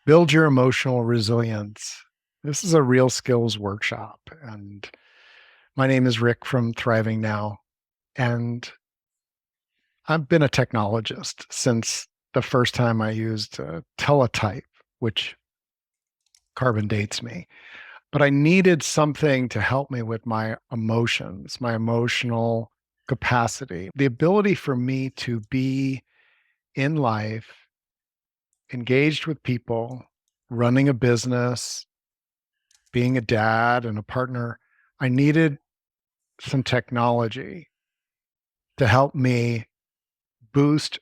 Build your emotional resilience. This is a real skills workshop. And my name is Rick from Thriving Now. And I've been a technologist since the first time I used teletype, which carbon dates me. But I needed something to help me with my emotions, my emotional capacity, the ability for me to be in life, engaged with people, running a business, being a dad and a partner. I needed some technology to help me boost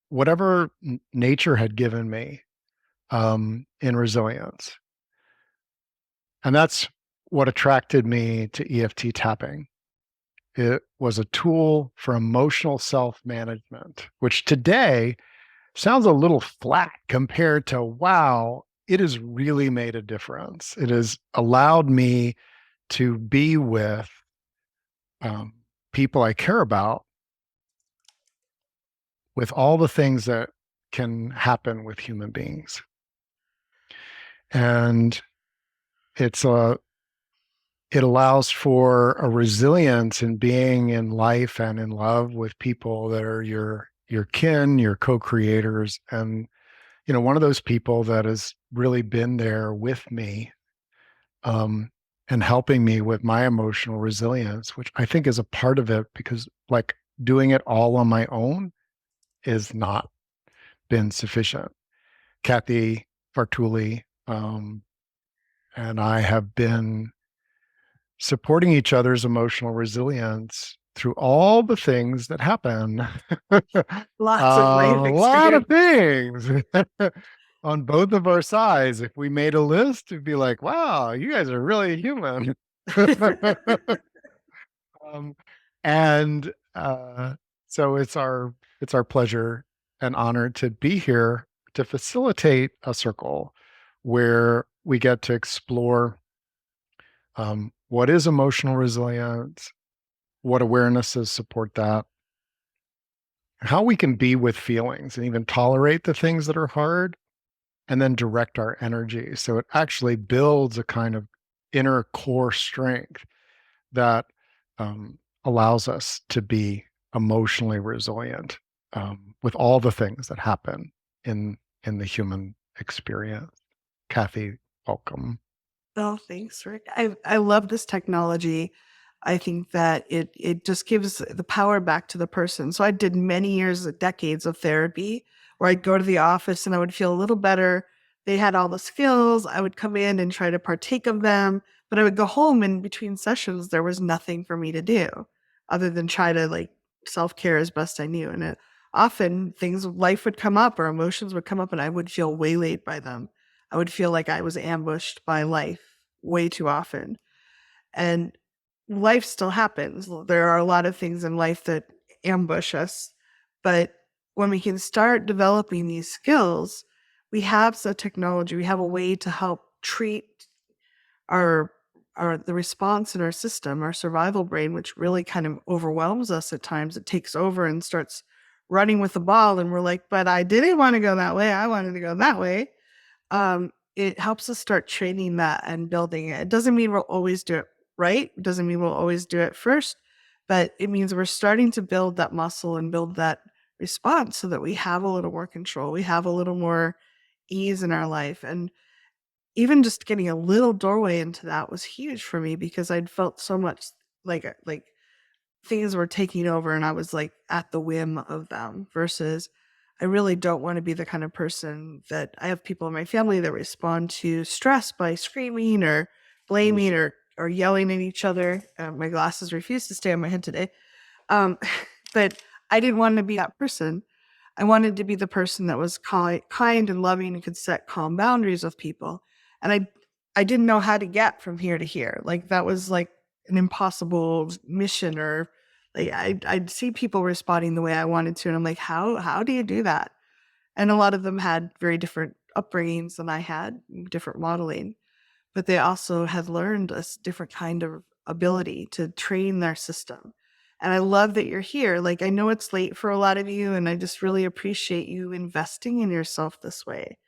whatever nature had given me in resilience. And that's what attracted me to EFT tapping. It was a tool for emotional self management, which today sounds a little flat compared to wow, it has really made a difference. It has allowed me to be with um, people I care about with all the things that can happen with human beings. And it's a it allows for a resilience in being in life and in love with people that are your kin, your co-creators. And one of those people that has really been there with me um, and helping me with my emotional resilience, which I think is a part of it because like doing it all on my own is not been sufficient. Kathy Fartuli and I have been supporting each other's emotional resilience through all the things that happen. Lots of A life lot of experience. things on both of our sides. If we made a list, it'd be like, wow, you guys are really human. um, and so it's our pleasure and honor to be here to facilitate a circle where we get to explore what is emotional resilience, what awarenesses support that, how we can be with feelings and even tolerate the things that are hard, and then direct our energy. So it actually builds a kind of inner core strength that um, allows us to be emotionally resilient with all the things that happen in the human experience. Kathy, welcome. Oh, thanks, Rick. I love this technology. I think that it just gives the power back to the person. So I did many years, decades of therapy where I'd go to the office and I would feel a little better. They had all the skills. I would come in and try to partake of them, but I would go home and between sessions there was nothing for me to do other than try to like self-care as best I knew. And often things life would come up or emotions would come up and I would feel waylaid by them. I would feel like I was ambushed by life way too often. And life still happens. There are a lot of things in life that ambush us. But when we can start developing these skills, we have the technology, we have a way to help treat our the response in our system, our survival brain, which really kind of overwhelms us at times. It takes over and starts running with the ball, and we're like, but I didn't want to go that way. I wanted to go that way. It helps us start training that and building it. It doesn't mean we'll always do it right. It doesn't mean we'll always do it first, but it means we're starting to build that muscle and build that response so that we have a little more control. We have a little more ease in our life. And even just getting a little doorway into that was huge for me because I'd felt so much like things were taking over and I was like at the whim of them versus I really don't want to be the kind of person that I have people in my family that respond to stress by screaming or blaming or yelling at each other. My glasses refuse to stay on my head today. Um, but I didn't want to be that person. I wanted to be the person that was kind and loving and could set calm boundaries with people. And I didn't know how to get from here to here. Like that was like an impossible mission or like I'd see people responding the way I wanted to and I'm like how do you do that? And a lot of them had very different upbringings than I had, different modeling, but they also had learned a different kind of ability to train their system. And I love that you're here. Like, I know it's late for a lot of you, and I just really appreciate you investing in yourself this way.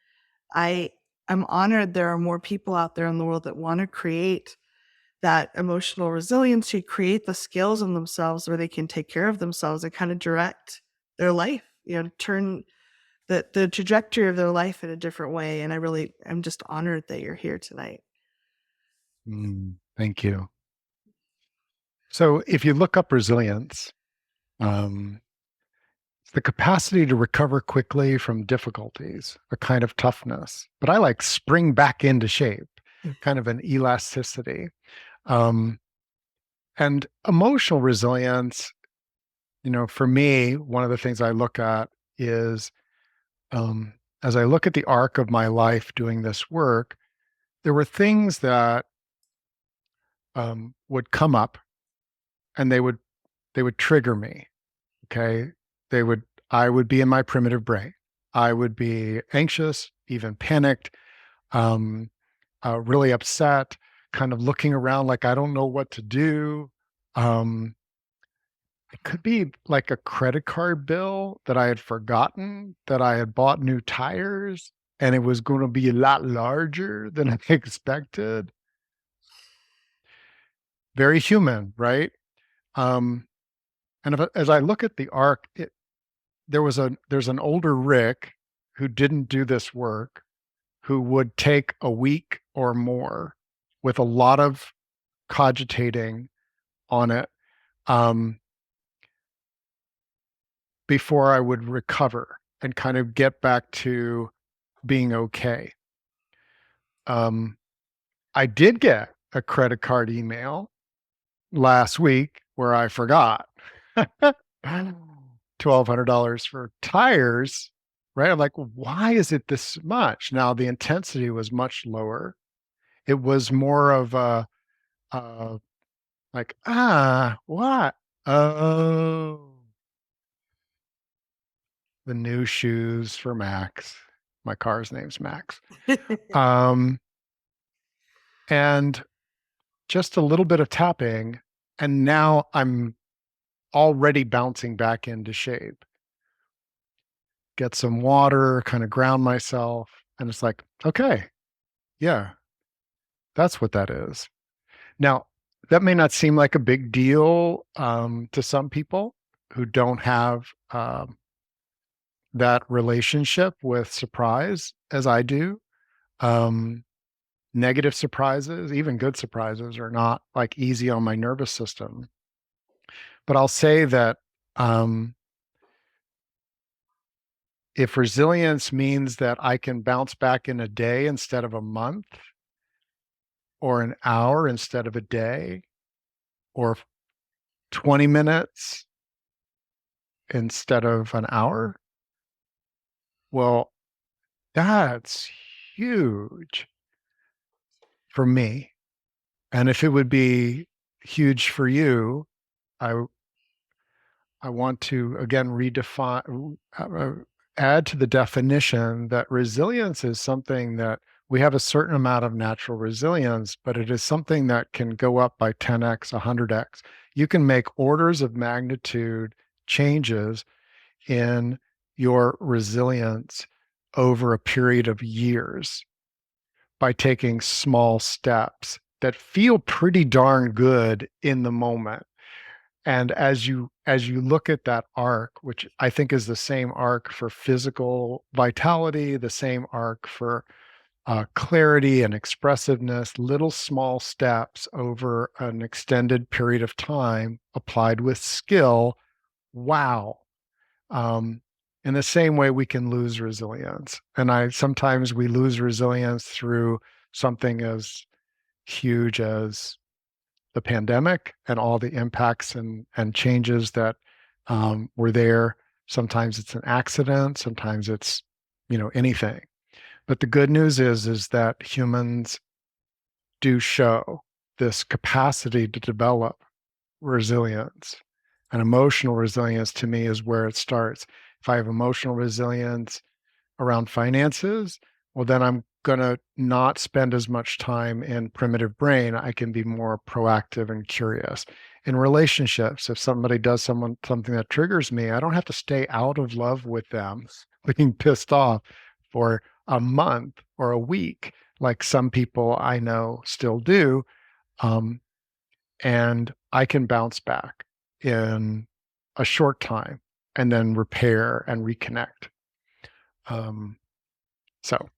I I'm honored there are more people out there in the world that want to create that emotional resiliency, create the skills in themselves where they can take care of themselves and kind of direct their life, turn the trajectory of their life in a different way. And I'm just honored that you're here tonight. Thank you. So if you look up resilience, it's the capacity to recover quickly from difficulties, a kind of toughness, but I like spring back into shape, kind of an elasticity. And emotional resilience, for me, one of the things I look at is as I look at the arc of my life doing this work, there were things that would come up and they would trigger me. Okay. I would be in my primitive brain. I would be anxious, even panicked, um, really upset, kind of looking around like I don't know what to do. It could be like a credit card bill that I had forgotten that I had bought new tires and it was going to be a lot larger than I expected. Very human, right? Um, as I look at the arc, there's an older Rick who didn't do this work, who would take a week or more with a lot of cogitating on it before I would recover and kind of get back to being okay. I did get a credit card email last week where I forgot $1,200 for tires, right? I'm like, why is it this much? Now the intensity was much lower. It was more of a like, what? Oh, the new shoes for Max. My car's name's Max. Um, and just a little bit of tapping, and now I'm already bouncing back into shape. Get some water, kind of ground myself, and it's like, okay, yeah, that's what that is. Now, that may not seem like a big deal to some people who don't have that relationship with surprise as I do. Negative surprises, even good surprises, are not like easy on my nervous system. But I'll say that if resilience means that I can bounce back in a day instead of a month, or an hour instead of a day, or 20 minutes instead of an hour, well, that's huge for me. And if it would be huge for you, I I want to again redefine, add to the definition that resilience is something that we have a certain amount of natural resilience, but it is something that can go up by 10x, 100x. You can make orders of magnitude changes in your resilience over a period of years by taking small steps that feel pretty darn good in the moment. And as you look at that arc, which I think is the same arc for physical vitality, the same arc for clarity and expressiveness, little small steps over an extended period of time applied with skill, wow. In the same way we can lose resilience. And sometimes we lose resilience through something as huge as the pandemic and all the impacts and changes that were there. Sometimes it's an accident, sometimes it's anything. But the good news is that humans do show this capacity to develop resilience. And emotional resilience to me is where it starts. If I have emotional resilience around finances, well, then I'm going to not spend as much time in primitive brain. I can be more proactive and curious. In relationships, if somebody does something that triggers me, I don't have to stay out of love with them, being pissed off for a month or a week, like some people I know still do. Um, and I can bounce back in a short time and then repair and reconnect. Um, so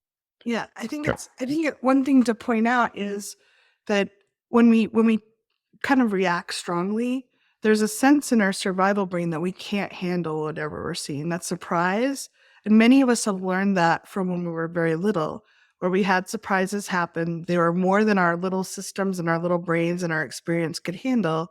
Yeah, I think go. one thing to point out is that when we kind of react strongly, there's a sense in our survival brain that we can't handle whatever we're seeing. That surprise. And many of us have learned that from when we were very little, where we had surprises happen. They were more than our little systems and our little brains and our experience could handle.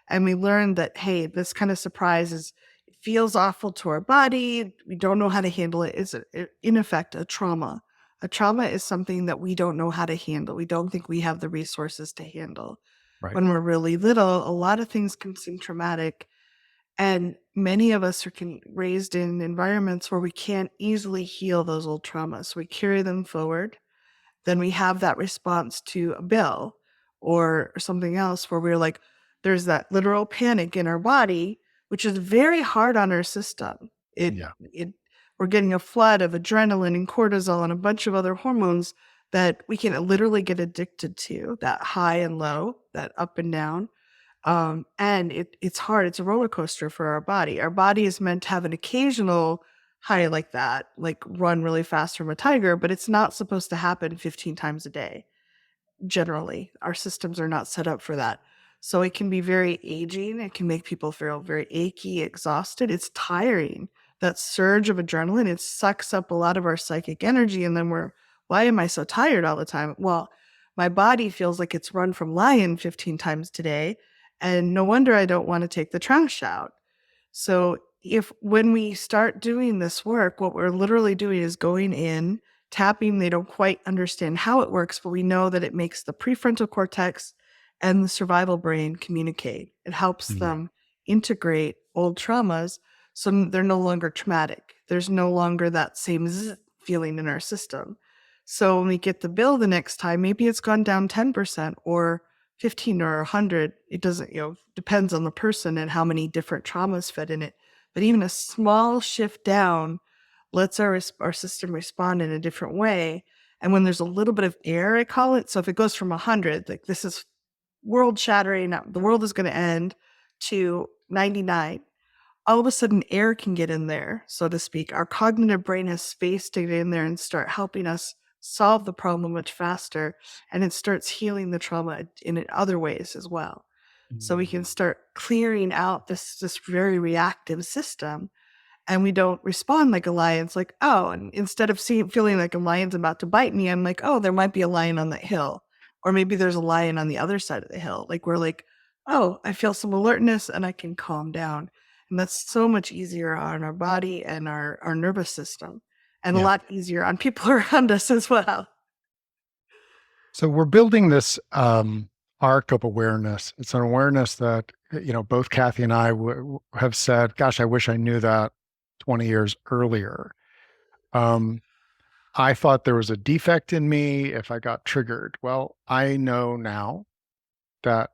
And we learned that, hey, this kind of surprise is, it feels awful to our body. We don't know how to handle it. It's in effect a trauma. A trauma is something that we don't know how to handle. We don't think we have the resources to handle. Right. When we're really little, a lot of things can seem traumatic. And many of us are raised in environments where we can't easily heal those old traumas. So we carry them forward. Then we have that response to a bill or something else where we're like, there's that literal panic in our body, which is very hard on our system. Yeah. We're getting a flood of adrenaline and cortisol and a bunch of other hormones that we can literally get addicted to, that high and low, that up and down. And it's hard. It's a roller coaster for our body. Our body is meant to have an occasional high like that, like run really fast from a tiger, but it's not supposed to happen 15 times a day. Generally, our systems are not set up for that. So it can be very aging. It can make people feel very achy, exhausted. It's tiring. That surge of adrenaline, it sucks up a lot of our psychic energy. And then why am I so tired all the time? Well, my body feels like it's run from lion 15 times today. And no wonder I don't want to take the trash out. So when we start doing this work, what we're literally doing is going in, tapping. They don't quite understand how it works, but we know that it makes the prefrontal cortex and the survival brain communicate. It helps them integrate old traumas so they're no longer traumatic. There's no longer that same feeling in our system. So when we get the bill the next time, maybe it's gone down 10% or 15 or 100. It doesn't, depends on the person and how many different traumas fed in it. But even a small shift down lets our system respond in a different way. And when there's a little bit of air, I call it. So if it goes from 100, like this is world shattering, the world is going to end, to 99, all of a sudden air can get in there, so to speak. Our cognitive brain has space to get in there and start helping us solve the problem much faster. And it starts healing the trauma in other ways as well. So we can start clearing out this very reactive system, and we don't respond like a lion. It's like, oh, and instead of feeling like a lion's about to bite me, I'm like, oh, there might be a lion on that hill. Or maybe there's a lion on the other side of the hill. Like we're like, oh, I feel some alertness and I can calm down. And that's so much easier on our body and our nervous system, and a lot easier on people around us as well. So we're building this arc of awareness. It's an awareness that, both Kathy and I have said, gosh, I wish I knew that 20 years earlier. I thought there was a defect in me if I got triggered. Well, I know now that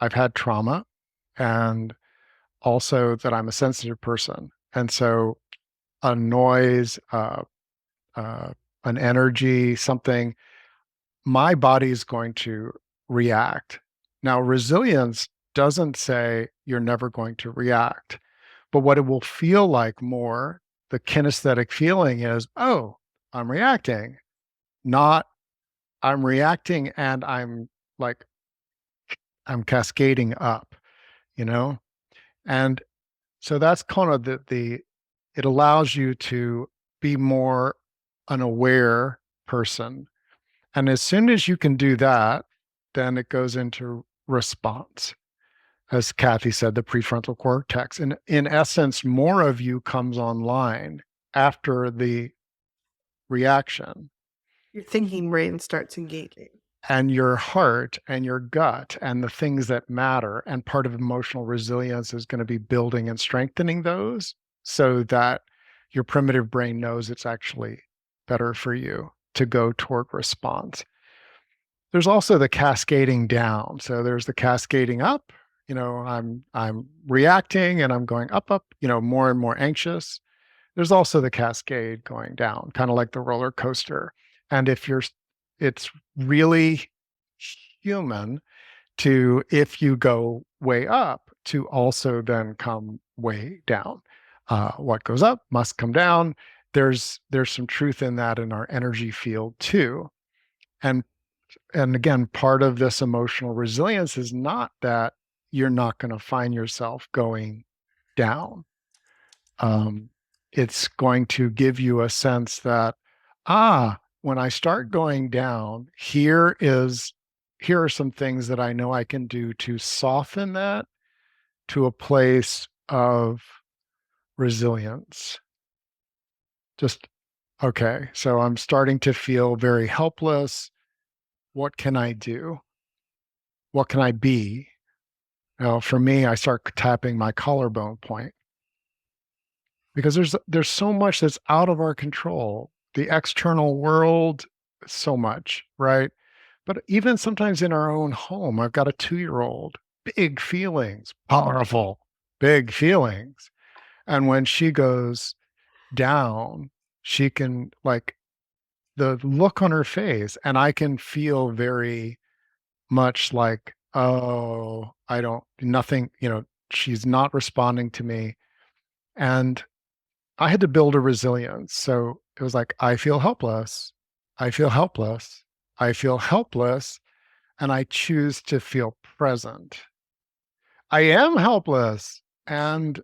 I've had trauma and also that I'm a sensitive person. And so a noise, an energy, something, my body is going to react. Now, resilience doesn't say you're never going to react, but what it will feel like more, the kinesthetic feeling is, oh, I'm reacting, not I'm reacting and I'm cascading up, you know? And so that's kind of it allows you to be more an aware person. And as soon as you can do that, then it goes into response. As Kathy said, the prefrontal cortex. And in essence, more of you comes online after the reaction. Your thinking brain starts engaging. And your heart and your gut and the things that matter. And part of emotional resilience is going to be building and strengthening those so that your primitive brain knows it's actually better for you to go toward response. There's also the cascading down. So there's the cascading up. I'm reacting and I'm going up, more and more anxious. there's also the cascade going down, kind of like the roller coaster. And it's really human to, if you go way up, to also then come way down. What goes up must come down. There's some truth in that in our energy field too. And and again, part of this emotional resilience is not that you're not going to find yourself going down. Um, it's going to give you a sense that, when I start going down, here are some things that I know I can do to soften that to a place of resilience. Just, okay, so I'm starting to feel very helpless. What can I do? What can I be? For me, I start tapping my collarbone point because there's so much that's out of our control. The external world, so much, right? But even sometimes in our own home, I've got a 2-year-old, big feelings, powerful, big feelings. And when she goes down, she can, like, the look on her face, and I can feel very much like, oh, nothing, she's not responding to me. And I had to build a resilience. So it was like, I feel helpless. I feel helpless. I feel helpless. And I choose to feel present. I am helpless, and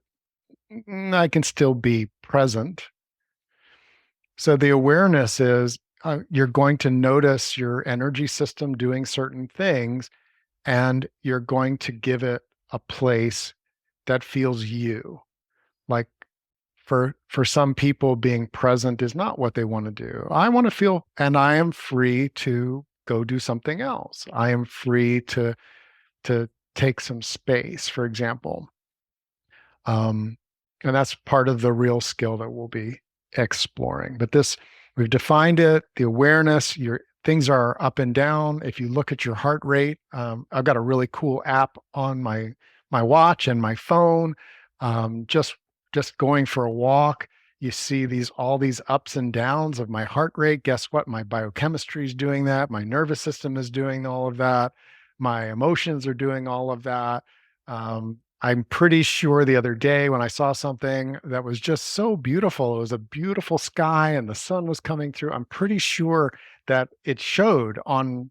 I can still be present. So the awareness is, you're going to notice your energy system doing certain things, and you're going to give it a place that feels you. Like, for some people, being present is not what they want to do. I want to feel, and I am free to go do something else. I am free to take some space, for example. Um, and that's part of the real skill that we'll be exploring. But we've defined it, the awareness, your things are up and down. If you look at your heart rate, I've got a really cool app on my watch and my phone. Just going for a walk, you see all these ups and downs of my heart rate. Guess what? My biochemistry is doing that. My nervous system is doing all of that. My emotions are doing all of that. I'm pretty sure the other day when I saw something that was just so beautiful, it was a beautiful sky and the sun was coming through. I'm pretty sure that it showed on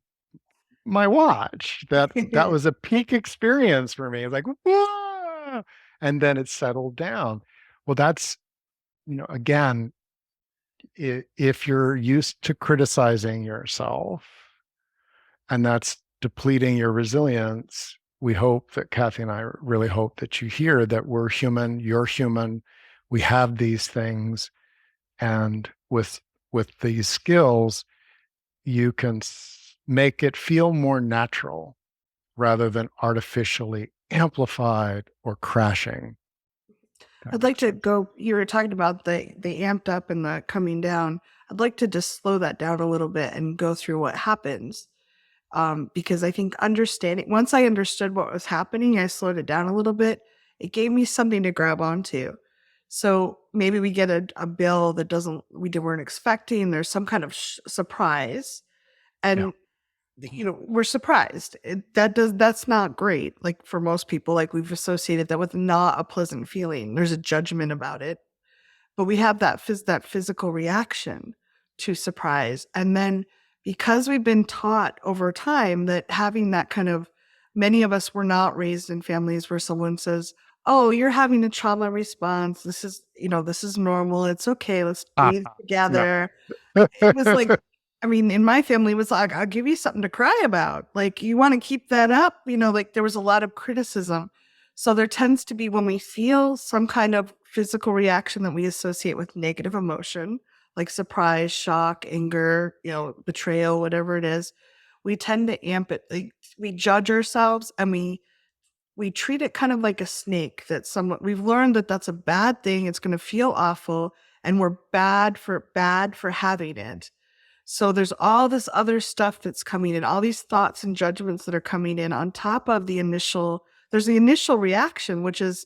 my watch that was a peak experience for me. It's like, whoa! And then it settled down. Well, that's, again, if you're used to criticizing yourself and that's depleting your resilience, we hope that Kathy and I really hope that you hear that we're human, you're human, we have these things, and with these skills, you can make it feel more natural rather than artificially amplified or crashing. I'd like to go, you were talking about the amped up and the coming down. I'd like to just slow that down a little bit and go through what happens. Because I think once I understood what was happening, I slowed it down a little bit. It gave me something to grab onto. So maybe we get a bill that we weren't expecting. There's some kind of surprise, and we're surprised. That's not great. Like, for most people, like, we've associated that with not a pleasant feeling. There's a judgment about it, but we have that physical reaction to surprise. And then, because we've been taught over time that having that kind of, many of us were not raised in families where someone says, oh, you're having a trauma response, this is normal, it's okay, let's breathe together. It was like, I mean, in my family, it was like, I'll give you something to cry about. Like, you want to keep that up? Like, there was a lot of criticism. So there tends to be, when we feel some kind of physical reaction that we associate with negative emotion, like surprise, shock, anger, betrayal, whatever it is, we tend to amp it. Like, we judge ourselves, and we treat it kind of like a snake. We've learned that that's a bad thing. It's going to feel awful, and we're bad for having it. So there's all this other stuff that's coming in, all these thoughts and judgments that are coming in on top of there's the initial reaction, which is,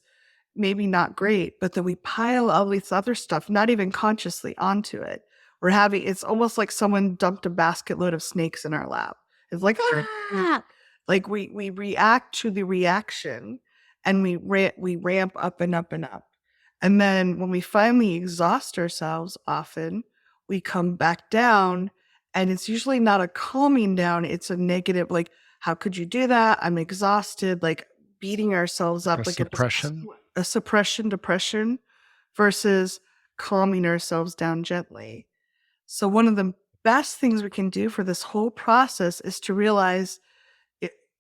maybe not great, but then we pile all this other stuff, not even consciously, onto it. It's almost like someone dumped a basket load of snakes in our lap. It's like, ah, like we react to the reaction, and we ramp up and up and up. And then when we finally exhaust ourselves, often we come back down, and it's usually not a calming down, it's a negative, like, how could you do that? I'm exhausted, like beating ourselves up, A like suppression. a suppression, depression, versus calming ourselves down gently. So, one of the best things we can do for this whole process is to realize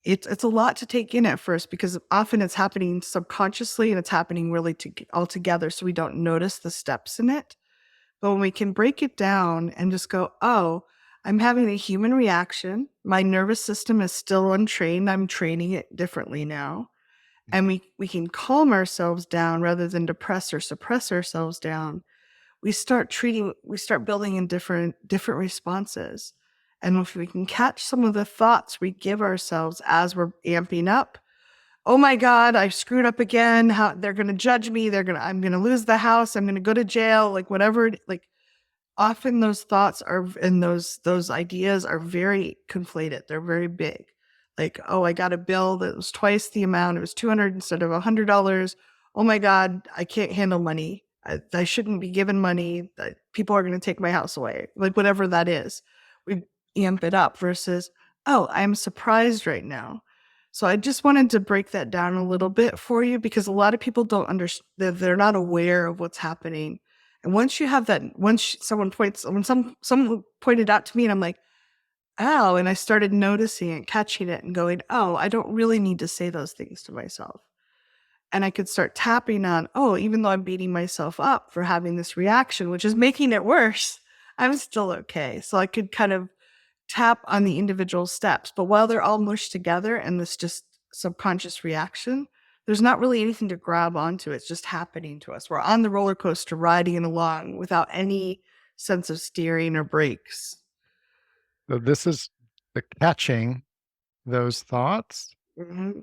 it's a lot to take in at first, because often it's happening subconsciously and it's happening really all together. So, we don't notice the steps in it. But when we can break it down and just go, oh, I'm having a human reaction. My nervous system is still untrained. I'm training it differently now. And we can calm ourselves down rather than depress or suppress ourselves down. We start building in different responses. And if we can catch some of the thoughts we give ourselves as we're amping up, oh my God, I screwed up again. How they're going to judge me. I'm going to lose the house. I'm going to go to jail. Like whatever, like often those thoughts are, and those ideas are very conflated. They're very big. Like, oh, I got a bill that was twice the amount. It was $200 instead of $100. Oh my God, I can't handle money. I shouldn't be given money. People are going to take my house away. Like whatever that is, we amp it up versus, oh, I'm surprised right now. So I just wanted to break that down a little bit for you, because a lot of people don't understand, they're not aware of what's happening. And once you have that, someone pointed out to me, and I'm like, oh, and I started noticing it, catching it, and going, oh, I don't really need to say those things to myself. And I could start tapping on, oh, even though I'm beating myself up for having this reaction, which is making it worse, I'm still okay. So I could kind of tap on the individual steps. But while they're all mushed together and this just subconscious reaction, there's not really anything to grab onto. It's just happening to us. We're on the roller coaster riding it along without any sense of steering or brakes. So this is the catching those thoughts Mm-hmm.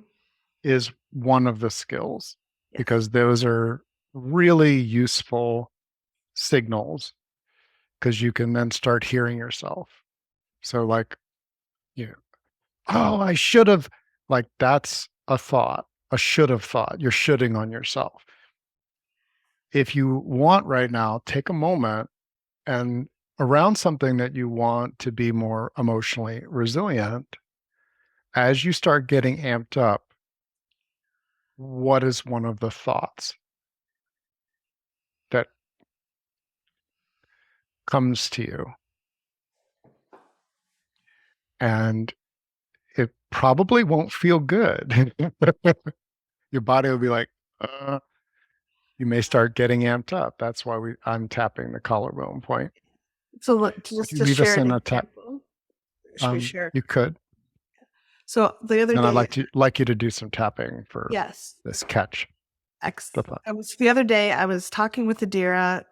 is one of the skills, Yes. because those are really useful signals, because you can then start hearing yourself. So like, oh, I should have, like that's a thought, a should have thought. You're shoulding on yourself. If you want right now, take a moment and around something that you want to be more emotionally resilient, as you start getting amped up, what is one of the thoughts that comes to you? And it probably won't feel good. Your body will be like, you may start getting amped up. That's why I'm tapping the collarbone point. So Could just you to lead us share an in a tap? example, should we share? You could. So the other And I'd day, like you to do some tapping for yes, this catch. excellent. The other day I was talking with Adira,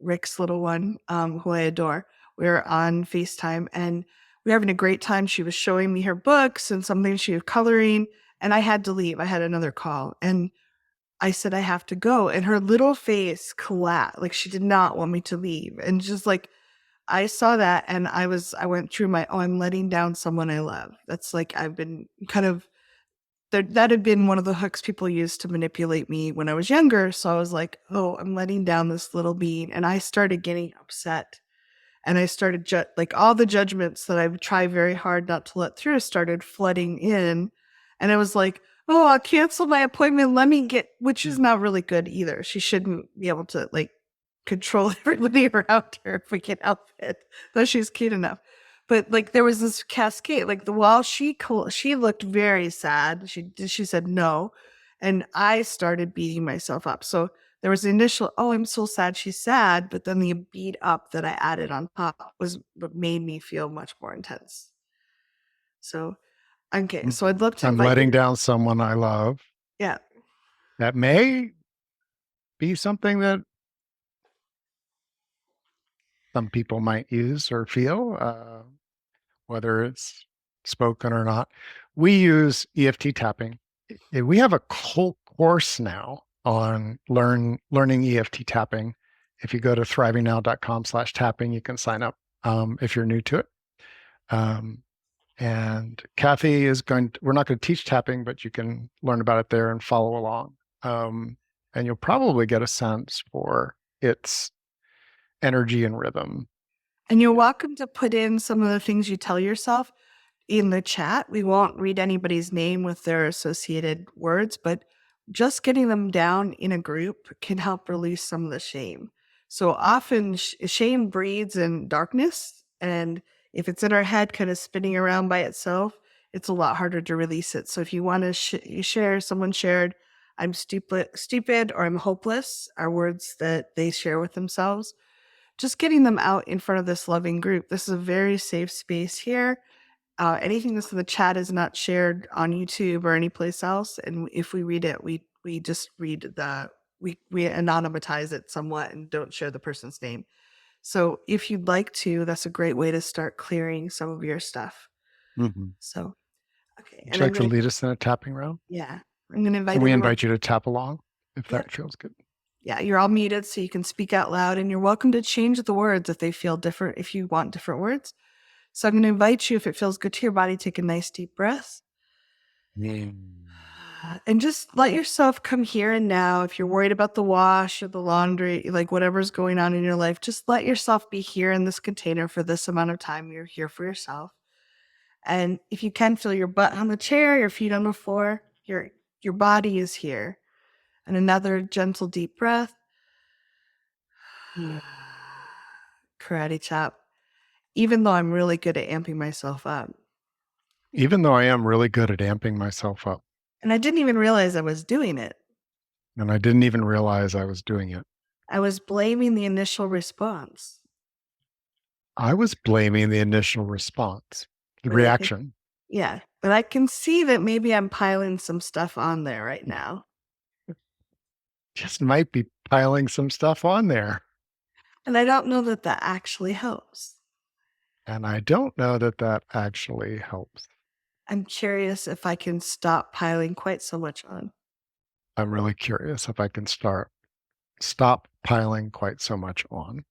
Rick's little one, who I adore. We were on FaceTime and we were having a great time. She was showing me her books and something she was coloring, and I had to leave. I had another call, and I said I have to go, and her little face collapsed, like she did not want me to leave, and just like I saw that, and I went through my, oh, I'm letting down someone I love. That's like I've been kind of that had been one of the hooks people used to manipulate me when I was younger. So I was like, oh, I'm letting down this little being. And I started getting upset. And I started, like all the judgments that I've tried very hard not to let through started flooding in. And I was like, oh, I'll cancel my appointment. Which is not really good either. She shouldn't be able to like control everybody around her if we can help it, though she's cute enough. But like there was this cascade, like while she looked very sad. She said no, and I started beating myself up. So there was the initial, oh, I'm so sad she's sad, but then the beat up that I added on top was what made me feel much more intense. So okay, so I'd love to I'm letting down someone I love. Yeah. That may be something that some people might use or feel, whether it's spoken or not. We use EFT tapping. We have a whole course now on learning EFT tapping. If you go to thrivingnow.com/tapping, you can sign up if you're new to it. And Kathy we're not going to teach tapping, but you can learn about it there and follow along. And you'll probably get a sense for its energy and rhythm. And you're welcome to put in some of the things you tell yourself in the chat. We won't read anybody's name with their associated words, but just getting them down in a group can help release some of the shame. So often shame breeds in darkness. And if it's in our head kind of spinning around by itself, it's a lot harder to release it. So if you want to share, someone shared, I'm stupid or I'm hopeless are words that they share with themselves. Just getting them out in front of this loving group. This is a very safe space here. Anything that's in the chat is not shared on YouTube or anyplace else. And if we read it, we just read we anonymatize it somewhat and don't share the person's name. So if you'd like to, that's a great way to start clearing some of your stuff. Mm-hmm. So, okay. Would you like to lead us in a tapping round? Yeah. I'm going to invite Can we invite you to tap along if that feels good? Yeah, you're all muted so you can speak out loud, and you're welcome to change the words if they feel different, if you want different words. So I'm going to invite you, if it feels good to your body, take a nice deep breath. And just let yourself come here and now. If you're worried about the wash or the laundry, like whatever's going on in your life, just let yourself be here in this container for this amount of time. You're here for yourself. And if you can, feel your butt on the chair, your feet on the floor, your body is here. And another gentle deep breath. Karate chop. Even though I'm really good at amping myself up. Even though I am really good at amping myself up. And I didn't even realize I was doing it. And I didn't even realize I was doing it. I was blaming the initial response. I was blaming the initial response, the reaction. Yeah. But I can see that maybe I'm piling some stuff on there right now. Just might be piling some stuff on there. And I don't know that that actually helps. And I don't know that that actually helps. I'm curious if I can stop piling quite so much on. I'm really curious if I can stop piling quite so much on.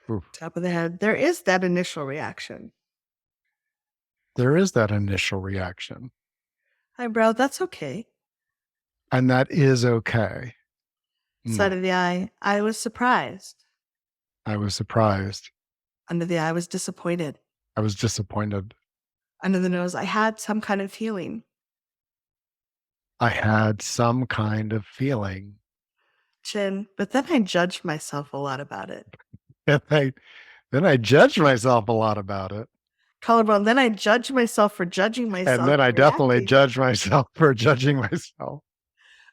Oof. Top of the head. There is that initial reaction. There is that initial reaction. Eyebrow, that's okay. And that is okay. Side of the eye, I was surprised. I was surprised. Under the eye, I was disappointed. I was disappointed. Under the nose, I had some kind of feeling. I had some kind of feeling. Chin, but then I judged myself a lot about it. Then I judged myself a lot about it. Collarbone, then I judged myself for judging myself. And then I definitely judged myself for judging myself.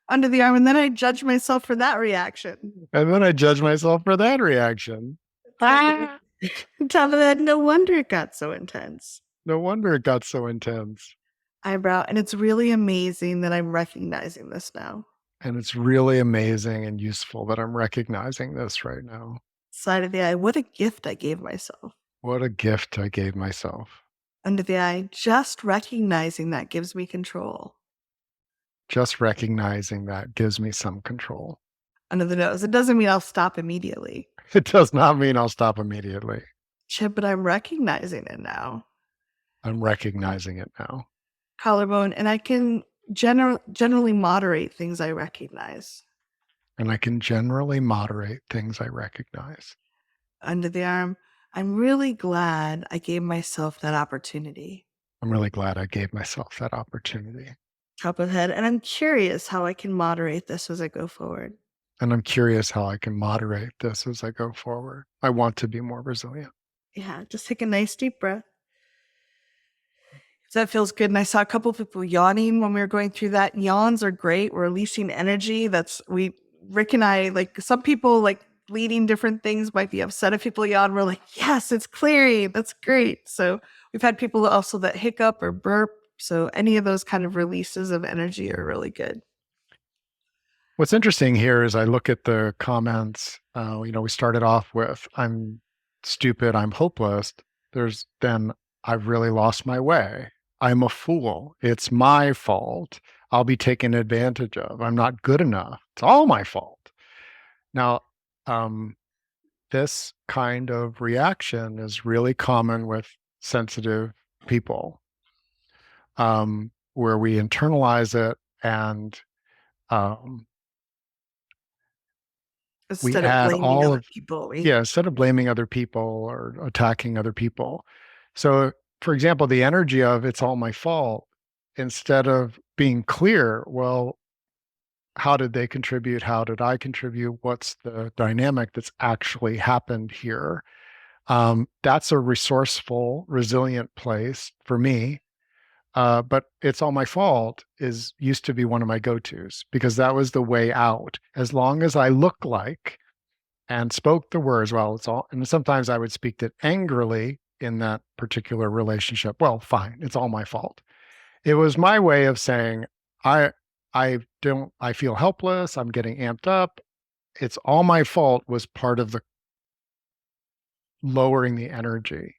Under the arm, and then I judged myself for that reaction. And then I judged myself for that reaction. Top of the head, no wonder it got so intense. No wonder it got so intense. Eyebrow, and it's really amazing that I'm recognizing this now. And it's really amazing and useful that I'm recognizing this right now. Side of the eye, what a gift I gave myself. What a gift I gave myself. Under the eye, just recognizing that gives me control. Just recognizing that gives me some control. Under the nose, it doesn't mean I'll stop immediately. It does not mean I'll stop immediately. Chip, but I'm recognizing it now. I'm recognizing it now. Collarbone, and I can generally moderate things I recognize. And I can generally moderate things I recognize. Under the arm, I'm really glad I gave myself that opportunity. I'm really glad I gave myself that opportunity. Top of the head, and I'm curious how I can moderate this as I go forward. And I'm curious how I can moderate this as I go forward. I want to be more resilient. Yeah, just take a nice deep breath. That feels good. And I saw a couple of people yawning when we were going through that. Yawns are great. We're releasing energy. Rick and I, like some people like leading different things might be upset if people yawn. We're like, yes, it's clearing. That's great. So we've had people also that hiccup or burp. So any of those kind of releases of energy are really good. What's interesting here is I look at the comments. We started off with, I'm stupid, I'm hopeless. Then I've really lost my way. I'm a fool. It's my fault. I'll be taken advantage of. I'm not good enough. It's all my fault. Now, this kind of reaction is really common with sensitive people, where we internalize it and um, we Instead of add blaming all other of, people, yeah, instead of blaming other people or attacking other people. So, for example, the energy of it's all my fault, instead of being clear, well, how did they contribute? How did I contribute? What's the dynamic that's actually happened here? That's a resourceful, resilient place for me. But it's all my fault is used to be one of my go-tos because that was the way out. As long as I look like and spoke the words, well, it's all, and sometimes I would speak it angrily in that particular relationship. Well, fine, it's all my fault. It was my way of saying, I, I feel helpless. I'm getting amped up. It's all my fault was part of the lowering the energy.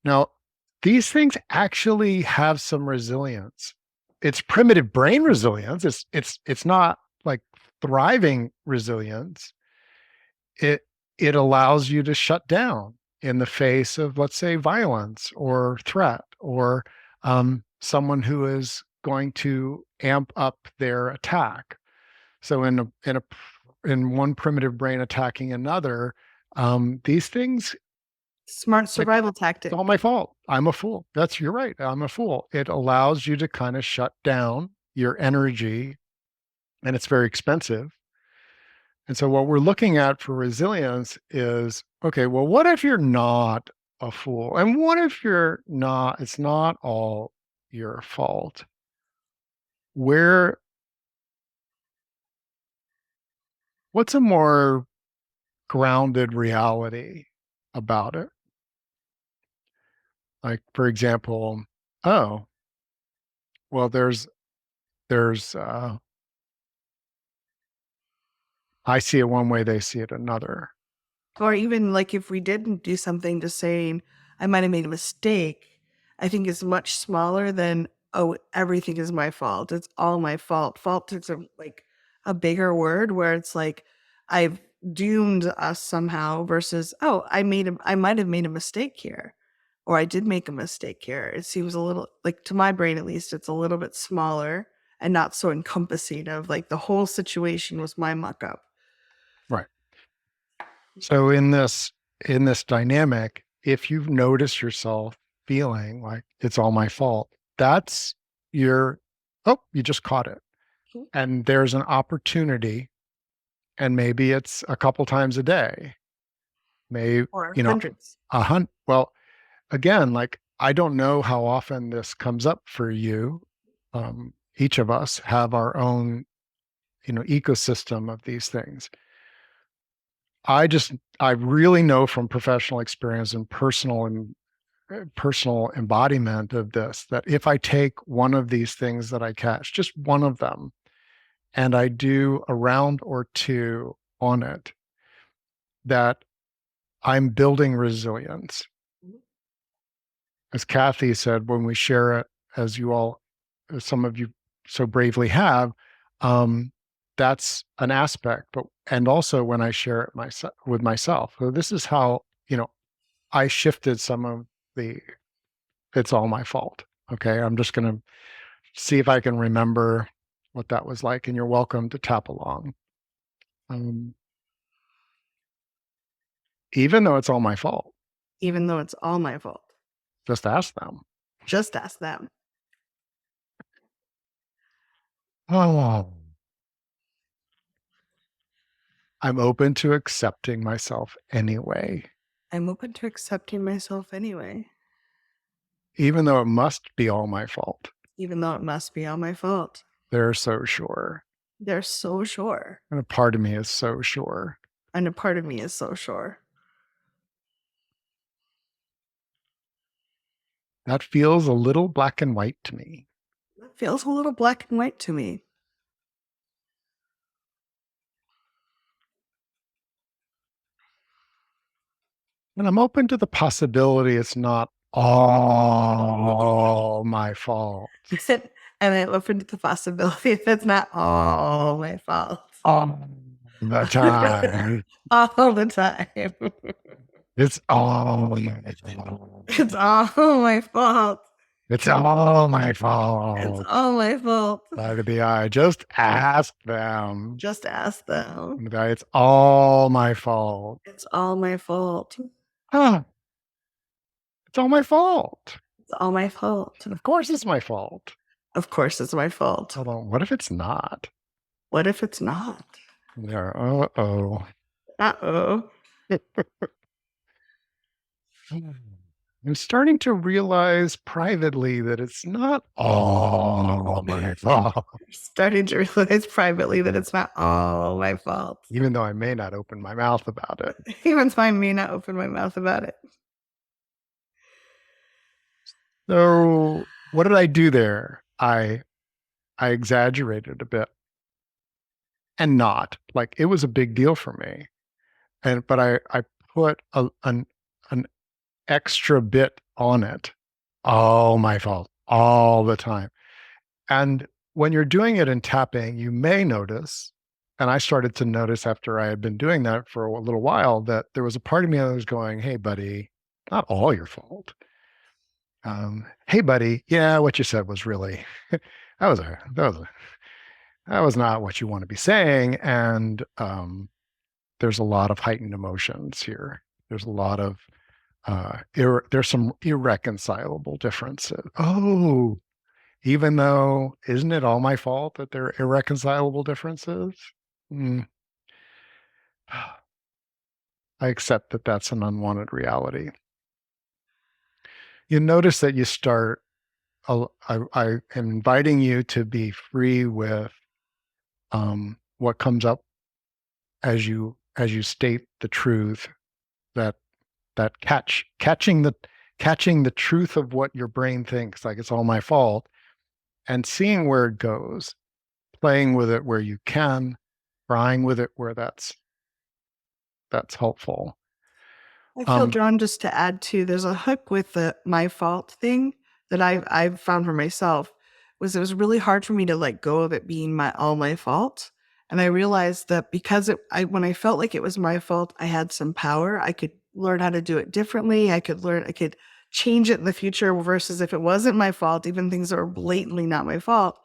Now, these things actually have some resilience. It's primitive brain resilience. It's not like thriving resilience. It it allows you to shut down in the face of, let's say, violence or threat or someone who is going to amp up their attack. So in one primitive brain attacking another, these things, smart like, survival it's tactic. all my fault. I'm a fool. You're right. I'm a fool. It allows you to kind of shut down your energy, and it's very expensive. And so what we're looking at for resilience is, okay, well, what if you're not a fool? And what if it's not all your fault? Where, what's a more grounded reality about it? Like, for example, oh, well, there's I see it one way, they see it another. Or even like if we didn't do something, just saying, I might have made a mistake, I think is much smaller than, oh, everything is my fault. It's all my fault. Fault is a bigger word where it's like I've doomed us somehow versus, oh, I might have made a mistake here. Or I did make a mistake here. It seems a little like, to my brain at least, it's a little bit smaller and not so encompassing of like the whole situation was my muck up. Right. So in this dynamic, if you've noticed yourself feeling like it's all my fault, that's your, oh, you just caught it. Mhm. And there's an opportunity, and maybe it's a couple times a day. Maybe, Or you know, hundreds. well, again, like, I don't know how often this comes up for you. Each of us have our own, ecosystem of these things. I really know from professional experience and personal embodiment of this that if I take one of these things that I catch, just one of them, and I do a round or two on it, that I'm building resilience. As Kathy said, when we share it, as some of you so bravely have, um, that's an aspect. But and also when I share it with myself, so this is how I shifted some of the it's all my fault. Okay, I'm just going to see if I can remember what that was like, and you're welcome to tap along. Um, Even though it's all my fault, Even though it's all my fault. just ask them. Just ask them. Oh, I'm open to accepting myself anyway, I'm open to accepting myself anyway, even though it must be all my fault. even though it must be all my fault. They're so sure. They're so sure. And a part of me is so sure. And a part of me is so sure. That feels a little black and white to me. It feels a little black and white to me. And I'm open to the possibility it's not all my fault. And I'm open to the possibility that it's not all my fault. All the time. All the time. It's all my fault. It's all my fault. It's all my It's fault. all my fault. Side of the eye. Just ask them. Just ask them. It's all my fault. It's all my fault. Huh. It's all my fault. It's all my fault. Of course it's my fault. Of course it's my fault. Hold on. What if it's not? What if it's not? Yeah. Uh-oh. Uh-oh. I'm starting to realize privately that it's not all my fault, Starting to realize privately that it's not all my fault. even though I may not open my mouth about it. Even if I may not open my mouth about it. So what did I do there? I exaggerated a bit, and not like it was a big deal for me, but I put an extra bit on it. All my fault, all the time. And when you're doing it in tapping, you may notice, and I started to notice after I had been doing that for a little while, that there was a part of me that was going, "Hey, buddy, not all your fault. Hey, buddy, yeah, what you said was really that was not what you want to be saying." And there's a lot of heightened emotions here. There's a lot of there's some irreconcilable differences. Oh, even though, isn't it all my fault that there are irreconcilable differences? Mm. I accept that that's an unwanted reality. You notice that you start, I am inviting you to be free with what comes up as you state the truth, that catching the truth of what your brain thinks, like it's all my fault, and seeing where it goes, playing with it where you can, crying with it where that's helpful. I feel drawn just to add to, there's a hook with the my fault thing that I've found for myself, was it was really hard for me to let go of it being all my fault. And I realized that because when I felt like it was my fault, I had some power. I could learn how to do it differently. I could change it in the future, versus if it wasn't my fault, even things that were blatantly not my fault,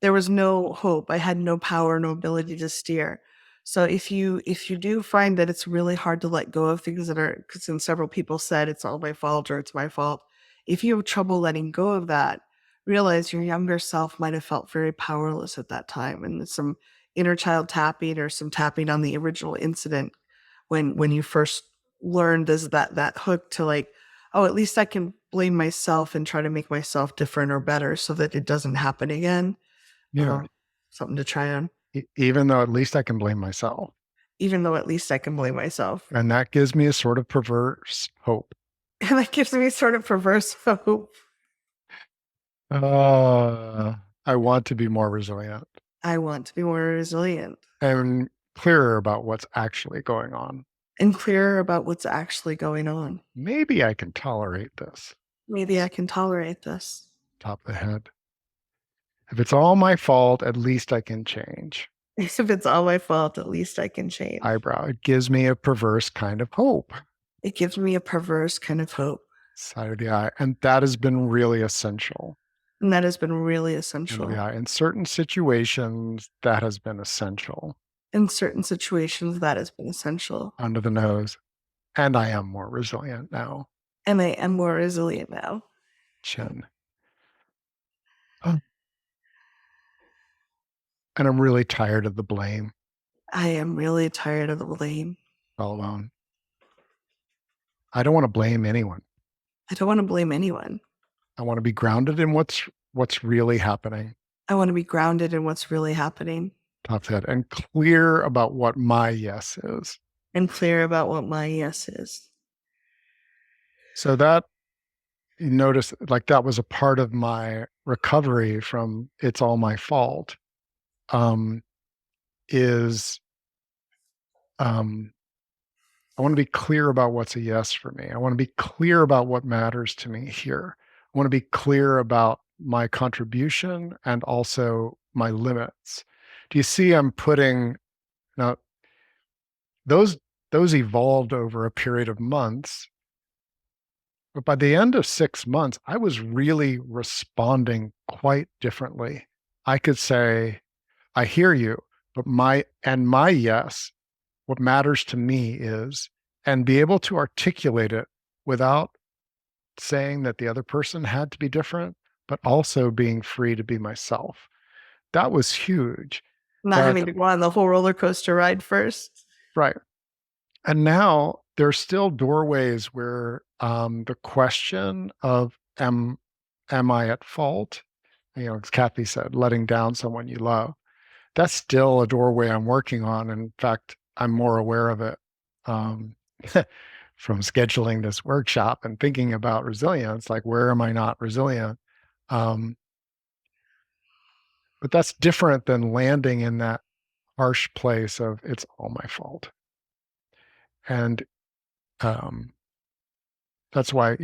there was no hope. I had no power, no ability to steer. So if you do find that it's really hard to let go of things that are, because several people said it's all my fault or it's my fault, if you have trouble letting go of that, realize your younger self might have felt very powerless at that time, and some inner child tapping or some tapping on the original incident when you first learned that hook to like, oh, at least I can blame myself and try to make myself different or better so that it doesn't happen again. Yeah. Something to try on. Even though at least I can blame myself. Even though at least I can blame myself. And that gives me a sort of perverse hope. And that gives me sort of perverse hope. I want to be more resilient. I want to be more resilient. And clearer about what's actually going on. And clearer about what's actually going on. Maybe I can tolerate this. Maybe I can tolerate this. Top of the head. If it's all my fault, at least I can change. If it's all my fault, at least I can change. Eyebrow. It gives me a perverse kind of hope. It gives me a perverse kind of hope. Side of the eye. And that has been really essential. And that has been really essential. Yeah. In certain situations, that has been essential. In certain situations, that has been essential. Under the nose. And I am more resilient now. And I am more resilient now. Chin. Oh. And I'm really tired of the blame. I am really tired of the blame. All alone. I don't want to blame anyone. I don't want to blame anyone. I want to be grounded in what's really happening. I want to be grounded in what's really happening. Top of the head. And clear about what my yes is. And clear about what my yes is. So that, you notice, like that was a part of my recovery from it's all my fault. I want to be clear about what's a yes for me. I want to be clear about what matters to me here. I want to be clear about my contribution and also my limits. Do you see I'm putting now those evolved over a period of months, but by the end of 6 months, I was really responding quite differently. I could say, I hear you, but my yes, what matters to me is, and be able to articulate it without saying that the other person had to be different, but also being free to be myself. That was huge. Not That having to go on the whole roller coaster ride first. right. And now there's still doorways where the question of am I at fault? As Kathy said, letting down someone you love. That's still a doorway I'm working on. In fact, I'm more aware of it from scheduling this workshop and thinking about resilience, like where am I not resilient? Um, but that's different than landing in that harsh place of it's all my fault. And um, that's why,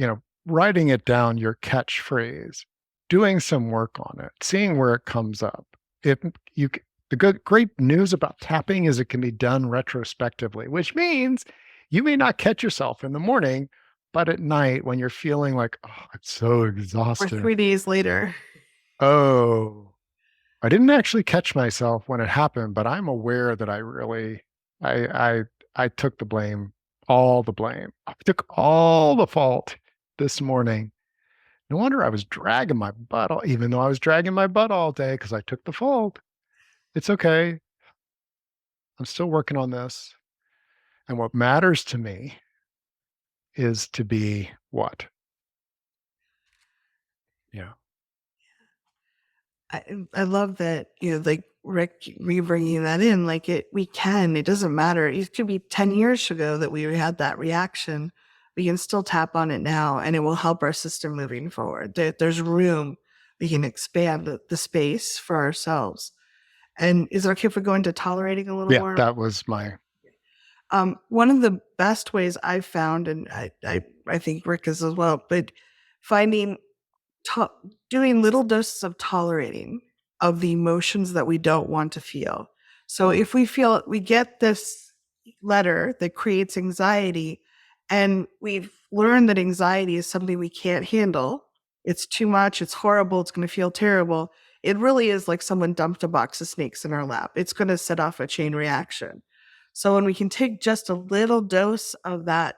writing it down, your catchphrase, doing some work on it, seeing where it comes up. If you, the great news about tapping is it can be done retrospectively, which means you may not catch yourself in the morning, but at night when you're feeling like, oh, I'm so Or exhausted. 3 days later. Oh, I didn't actually catch myself when it happened, but I'm aware that I really, I took the blame, all the blame. I took all the fault this morning. No wonder I was dragging my butt, even though I was dragging my butt all day because I took the fault. It's okay. I'm still working on this. And what matters to me is to be what? Yeah. I love that, like Rick, bringing that in, like it doesn't matter. It could be 10 years ago that we had that reaction. We can still tap on it now and it will help our system moving forward. There's room. We can expand the space for ourselves. And is it okay if we go into tolerating a little Yeah, more? that was my. One of the best ways I've found, and I think Rick is as well, but finding doing little doses of tolerating of the emotions that we don't want to feel. So if we feel we get this letter that creates anxiety, and we've learned that anxiety is something we can't handle, it's too much, it's horrible, it's going to feel terrible. It really is like someone dumped a box of snakes in our lap. It's going to set off a chain reaction. So when we can take just a little dose of that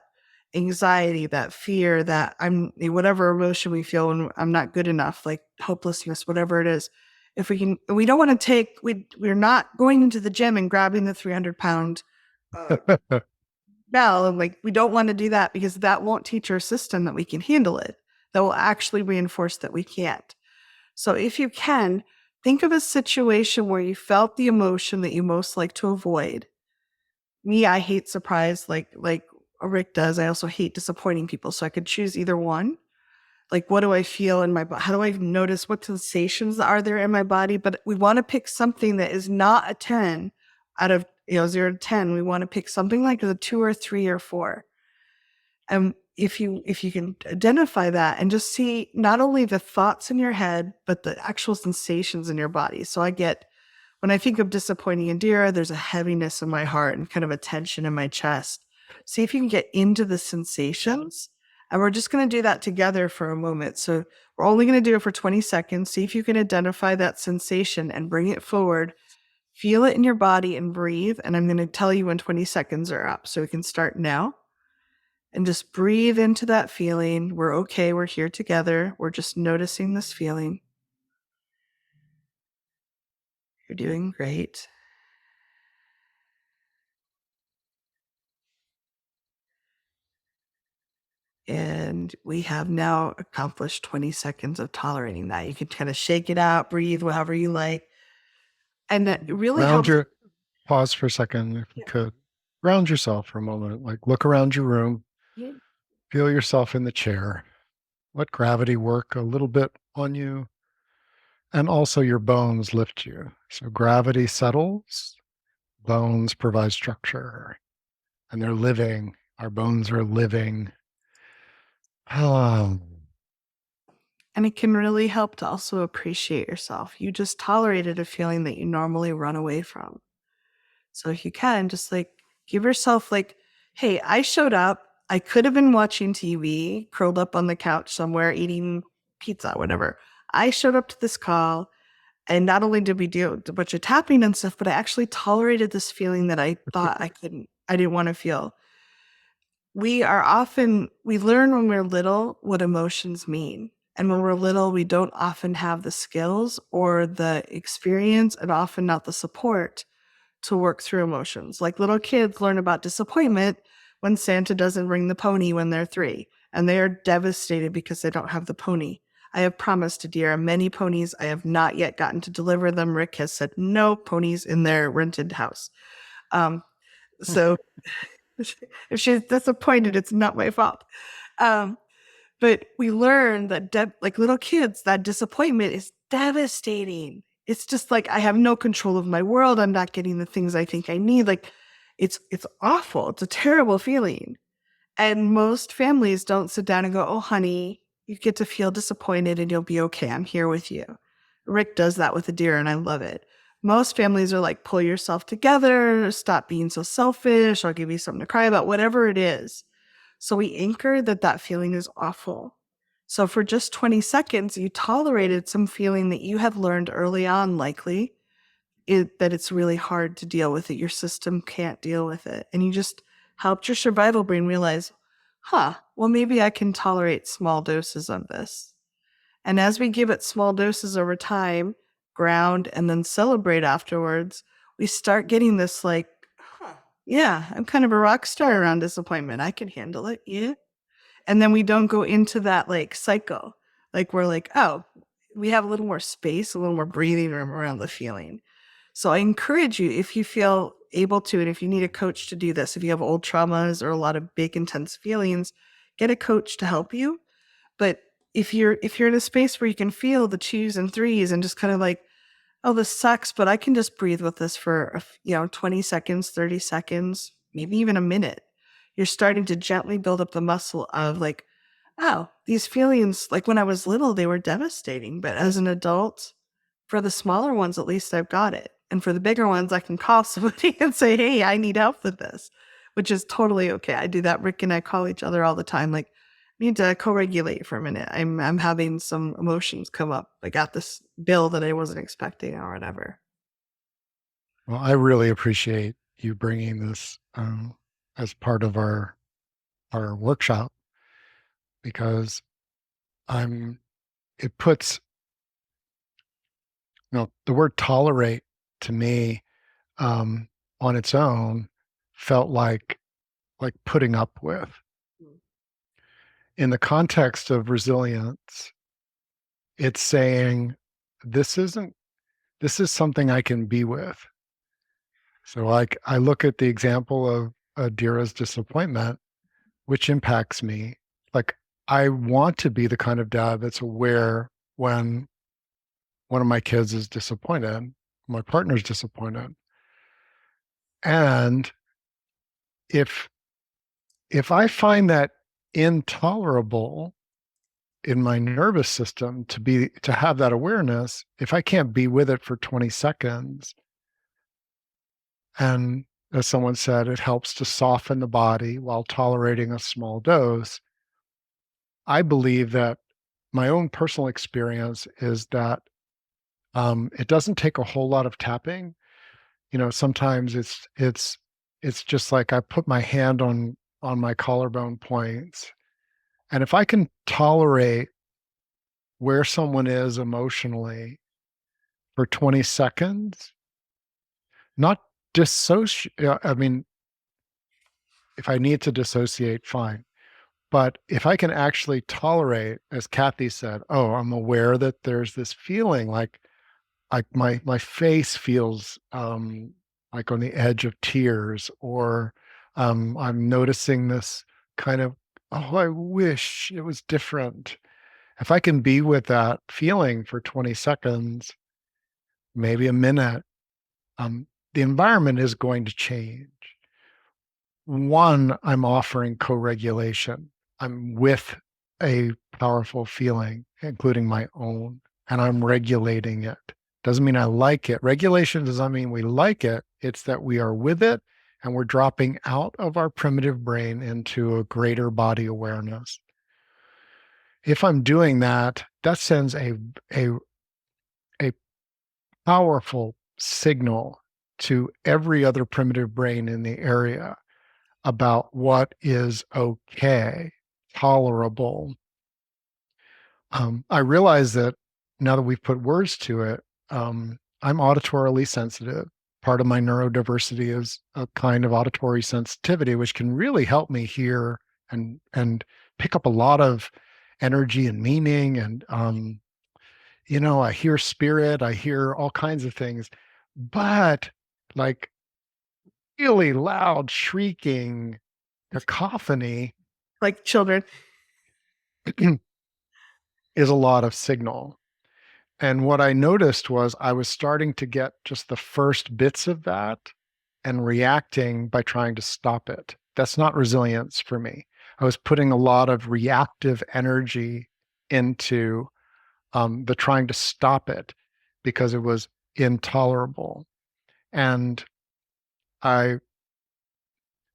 anxiety, that fear, that whatever emotion we feel when I'm not good enough, like hopelessness, whatever it is, if we don't want to we're not going into the gym and grabbing the 300-pound bell, and like we don't want to do that because that won't teach our system that we can handle it. That will actually reinforce that we can't. So if you can, think of a situation where you felt the emotion that you most like to avoid. Me, I hate surprise like Rick does. I also hate disappointing people. So I could choose either one. Like, what do I feel in my body? How do I notice what sensations are there in my body? But we want to pick something that is not a 10 out of 0 to 10. We want to pick something like a 2 or 3 or 4. And if you can identify that and just see not only the thoughts in your head, but the actual sensations in your body. So when I think of disappointing Indira, there's a heaviness in my heart and kind of a tension in my chest. See if you can get into the sensations. And we're just going to do that together for a moment. So we're only going to do it for 20 seconds. See if you can identify that sensation and bring it forward. Feel it in your body and breathe. And I'm going to tell you when 20 seconds are up. So we can start now. And just breathe into that feeling. We're okay. We're here together. We're just noticing this feeling. You're doing great. And we have now accomplished 20 seconds of tolerating that. You can kind of shake it out, breathe, however you like. And that really helps. Pause for a second, if you could. Ground yourself for a moment. Like look around your room. Yeah. Feel yourself in the chair. Let gravity work a little bit on you. And also your bones lift you. So gravity settles, bones provide structure, and they're living. Our bones are living. And And it can really help to also appreciate yourself. You just tolerated a feeling that you normally run away from. So if you can, just like give yourself like, hey, I showed up. I could have been watching TV, curled up on the couch somewhere, eating pizza, whatever. I showed up to this call, and not only did we do a bunch of tapping and stuff, but I actually tolerated this feeling that I thought I didn't want to feel. We learn when we're little what emotions mean. And when we're little, we don't often have the skills or the experience and often not the support to work through emotions. Like little kids learn about disappointment when Santa doesn't bring the pony when they're 3, and they are devastated because they don't have the pony. I have promised Adira many ponies. I have not yet gotten to deliver them. Rick has said no ponies in their rented house. So if she's disappointed, it's not my fault. But we learn that, like little kids, that disappointment is devastating. It's just like, I have no control of my world. I'm not getting the things I think I need. Like, it's awful. It's a terrible feeling. And most families don't sit down and go, oh, honey, you get to feel disappointed and you'll be okay. I'm here with you. Rick does that with Adira, and I love it. Most families are like, pull yourself together, stop being so selfish, I'll give you something to cry about, whatever it is. So we anchor that feeling is awful. So for just 20 seconds, you tolerated some feeling that you have learned early on, likely, that it's really hard to deal with it. Your system can't deal with it. And you just helped your survival brain realize, well, maybe I can tolerate small doses of this. And as we give it small doses over time, ground, and then celebrate afterwards, we start getting this like, yeah, I'm kind of a rock star around disappointment. I can handle it. Yeah. And then we don't go into that like cycle. Like we're like, oh, we have a little more space, a little more breathing room around the feeling. So I encourage you, if you feel able to, and if you need a coach to do this, if you have old traumas or a lot of big, intense feelings, get a coach to help you. But if you're in a space where you can feel the 2s and 3s and just kind of like, oh, this sucks, but I can just breathe with this for 20 seconds, 30 seconds, maybe even a minute. You're starting to gently build up the muscle of like, oh, these feelings, like when I was little, they were devastating. But as an adult, for the smaller ones, at least I've got it. And for the bigger ones, I can call somebody and say, hey, I need help with this, which is totally okay. I do that. Rick and I call each other all the time. Like, I need to co-regulate for a minute. I'm having some emotions come up. I got this bill that I wasn't expecting or whatever. Well, I really appreciate you bringing this as part of our workshop, because it puts, the word tolerate to me on its own felt like putting up with. In the context of resilience, it's saying this is something I can be with. So like I look at the example of Adira's disappointment, which impacts me. Like I want to be the kind of dad that's aware when one of my kids is disappointed, my partner's disappointed. And if I find that intolerable in my nervous system to have that awareness, if I can't be with it for 20 seconds, and as someone said, it helps to soften the body while tolerating a small dose. I believe that my own personal experience is that it doesn't take a whole lot of tapping. Sometimes it's just like I put my hand on my collarbone points, and if I can tolerate where someone is emotionally for 20 seconds, not dissociate. I mean, if I need to dissociate, fine. But if I can actually tolerate, as Kathy said, oh, I'm aware that there's this feeling like my face feels like on the edge of tears, or I'm noticing this kind of, oh, I wish it was different. If I can be with that feeling for 20 seconds, maybe a minute, the environment is going to change. One, I'm offering co-regulation. I'm with a powerful feeling, including my own, and I'm regulating it. Doesn't mean I like it. Regulation does not mean we like it. It's that we are with it and we're dropping out of our primitive brain into a greater body awareness. If I'm doing that, that sends a, a powerful signal to every other primitive brain in the area about what is okay, tolerable. I realize that now that we've put words to it, I'm auditorily sensitive. Part of my neurodiversity is a kind of auditory sensitivity, which can really help me hear and pick up a lot of energy and meaning. And I hear spirit, I hear all kinds of things, but like really loud, shrieking cacophony Like children. is a lot of signal. And what I noticed was I was starting to get just the first bits of that and reacting by trying to stop it. That's not resilience for me. I was putting a lot of reactive energy into the trying to stop it because it was intolerable. And I,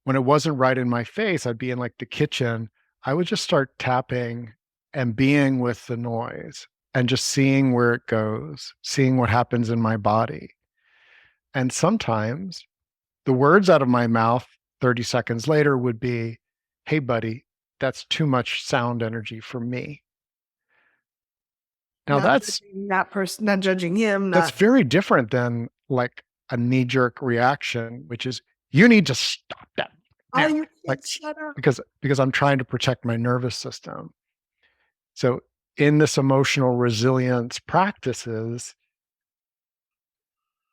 when it wasn't right in my face, I'd be in like the kitchen. I would just start tapping and being with the noise and just seeing where it goes, seeing what happens in my body. And sometimes the words out of my mouth 30 seconds later would be, "Hey, buddy, that's too much sound energy for me." Now Not that's judging that person, not judging him, that's not very different than like a knee-jerk reaction, which is you need to stop that oh, now. you Like can't shut up. because I'm trying to protect my nervous system. So in this emotional resilience practices,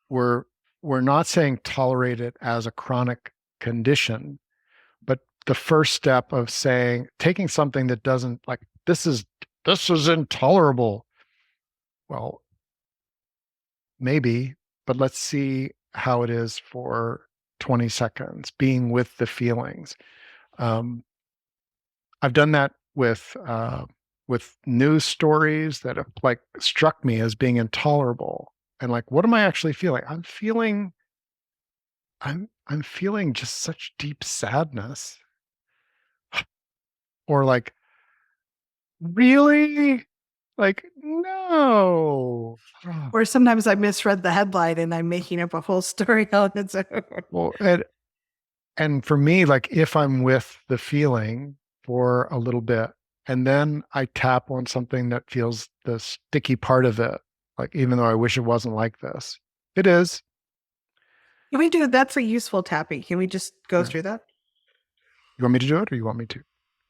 we're we're not saying tolerate it as a chronic condition, but the first step of saying taking something that doesn't like this is intolerable. Well, maybe, but let's see how it is for 20 seconds, being with the feelings. Um, I've done that with news stories that have like struck me as being intolerable. And like, what am I actually feeling? I'm feeling just such deep sadness. Or like, really? Like, no. Or sometimes I misread the headline and I'm making up a whole story on its own. Well, and for me, like if I'm with the feeling for a little bit, and then I tap on something that feels the sticky part of it, like even though I wish it wasn't like this, it is. Can we do that's a useful tapping? Can we just go Yeah. through that? You want me to do it, or you want me to?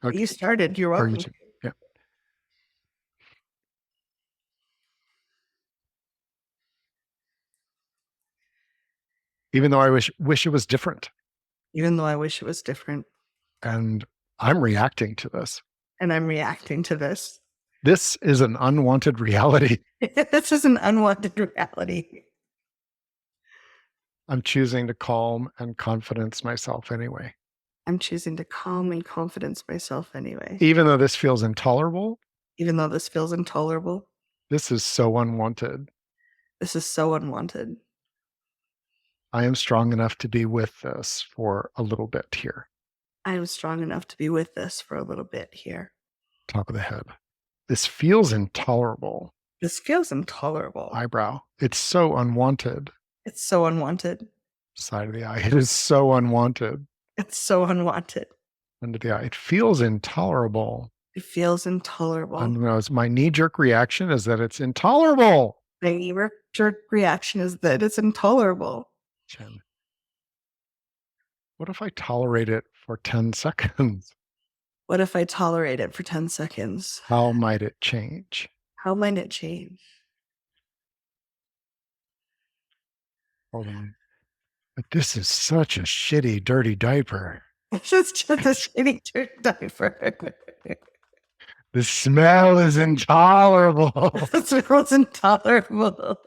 Okay. You started. You're Or you welcome. too. Yeah. Even though I wish it was different, Even though I wish it was different. and I'm reacting to this. And I'm reacting to this. This is an unwanted reality. This is an unwanted reality. I'm choosing to calm and confidence myself anyway. I'm choosing to calm and confidence myself anyway. Even though this feels intolerable, Even though this feels intolerable, this is so unwanted. this is so unwanted. I am strong enough to be with this for a little bit here. I am strong enough to be with this for a little bit here. Top of the head. This feels intolerable. This feels intolerable. Eyebrow. It's so unwanted. It's so unwanted. Side of the eye. It is so unwanted. It's so unwanted. Under the eye. It feels intolerable. It feels intolerable. I don't know. My knee-jerk reaction is that it's intolerable. My knee-jerk reaction is that it's intolerable. Jen, what if I tolerate it for 10 seconds? What if I tolerate it for 10 seconds? How might it change? How might it change? Hold on. But this is such a shitty, dirty diaper. This is just a shitty diaper. The smell is intolerable. This was intolerable.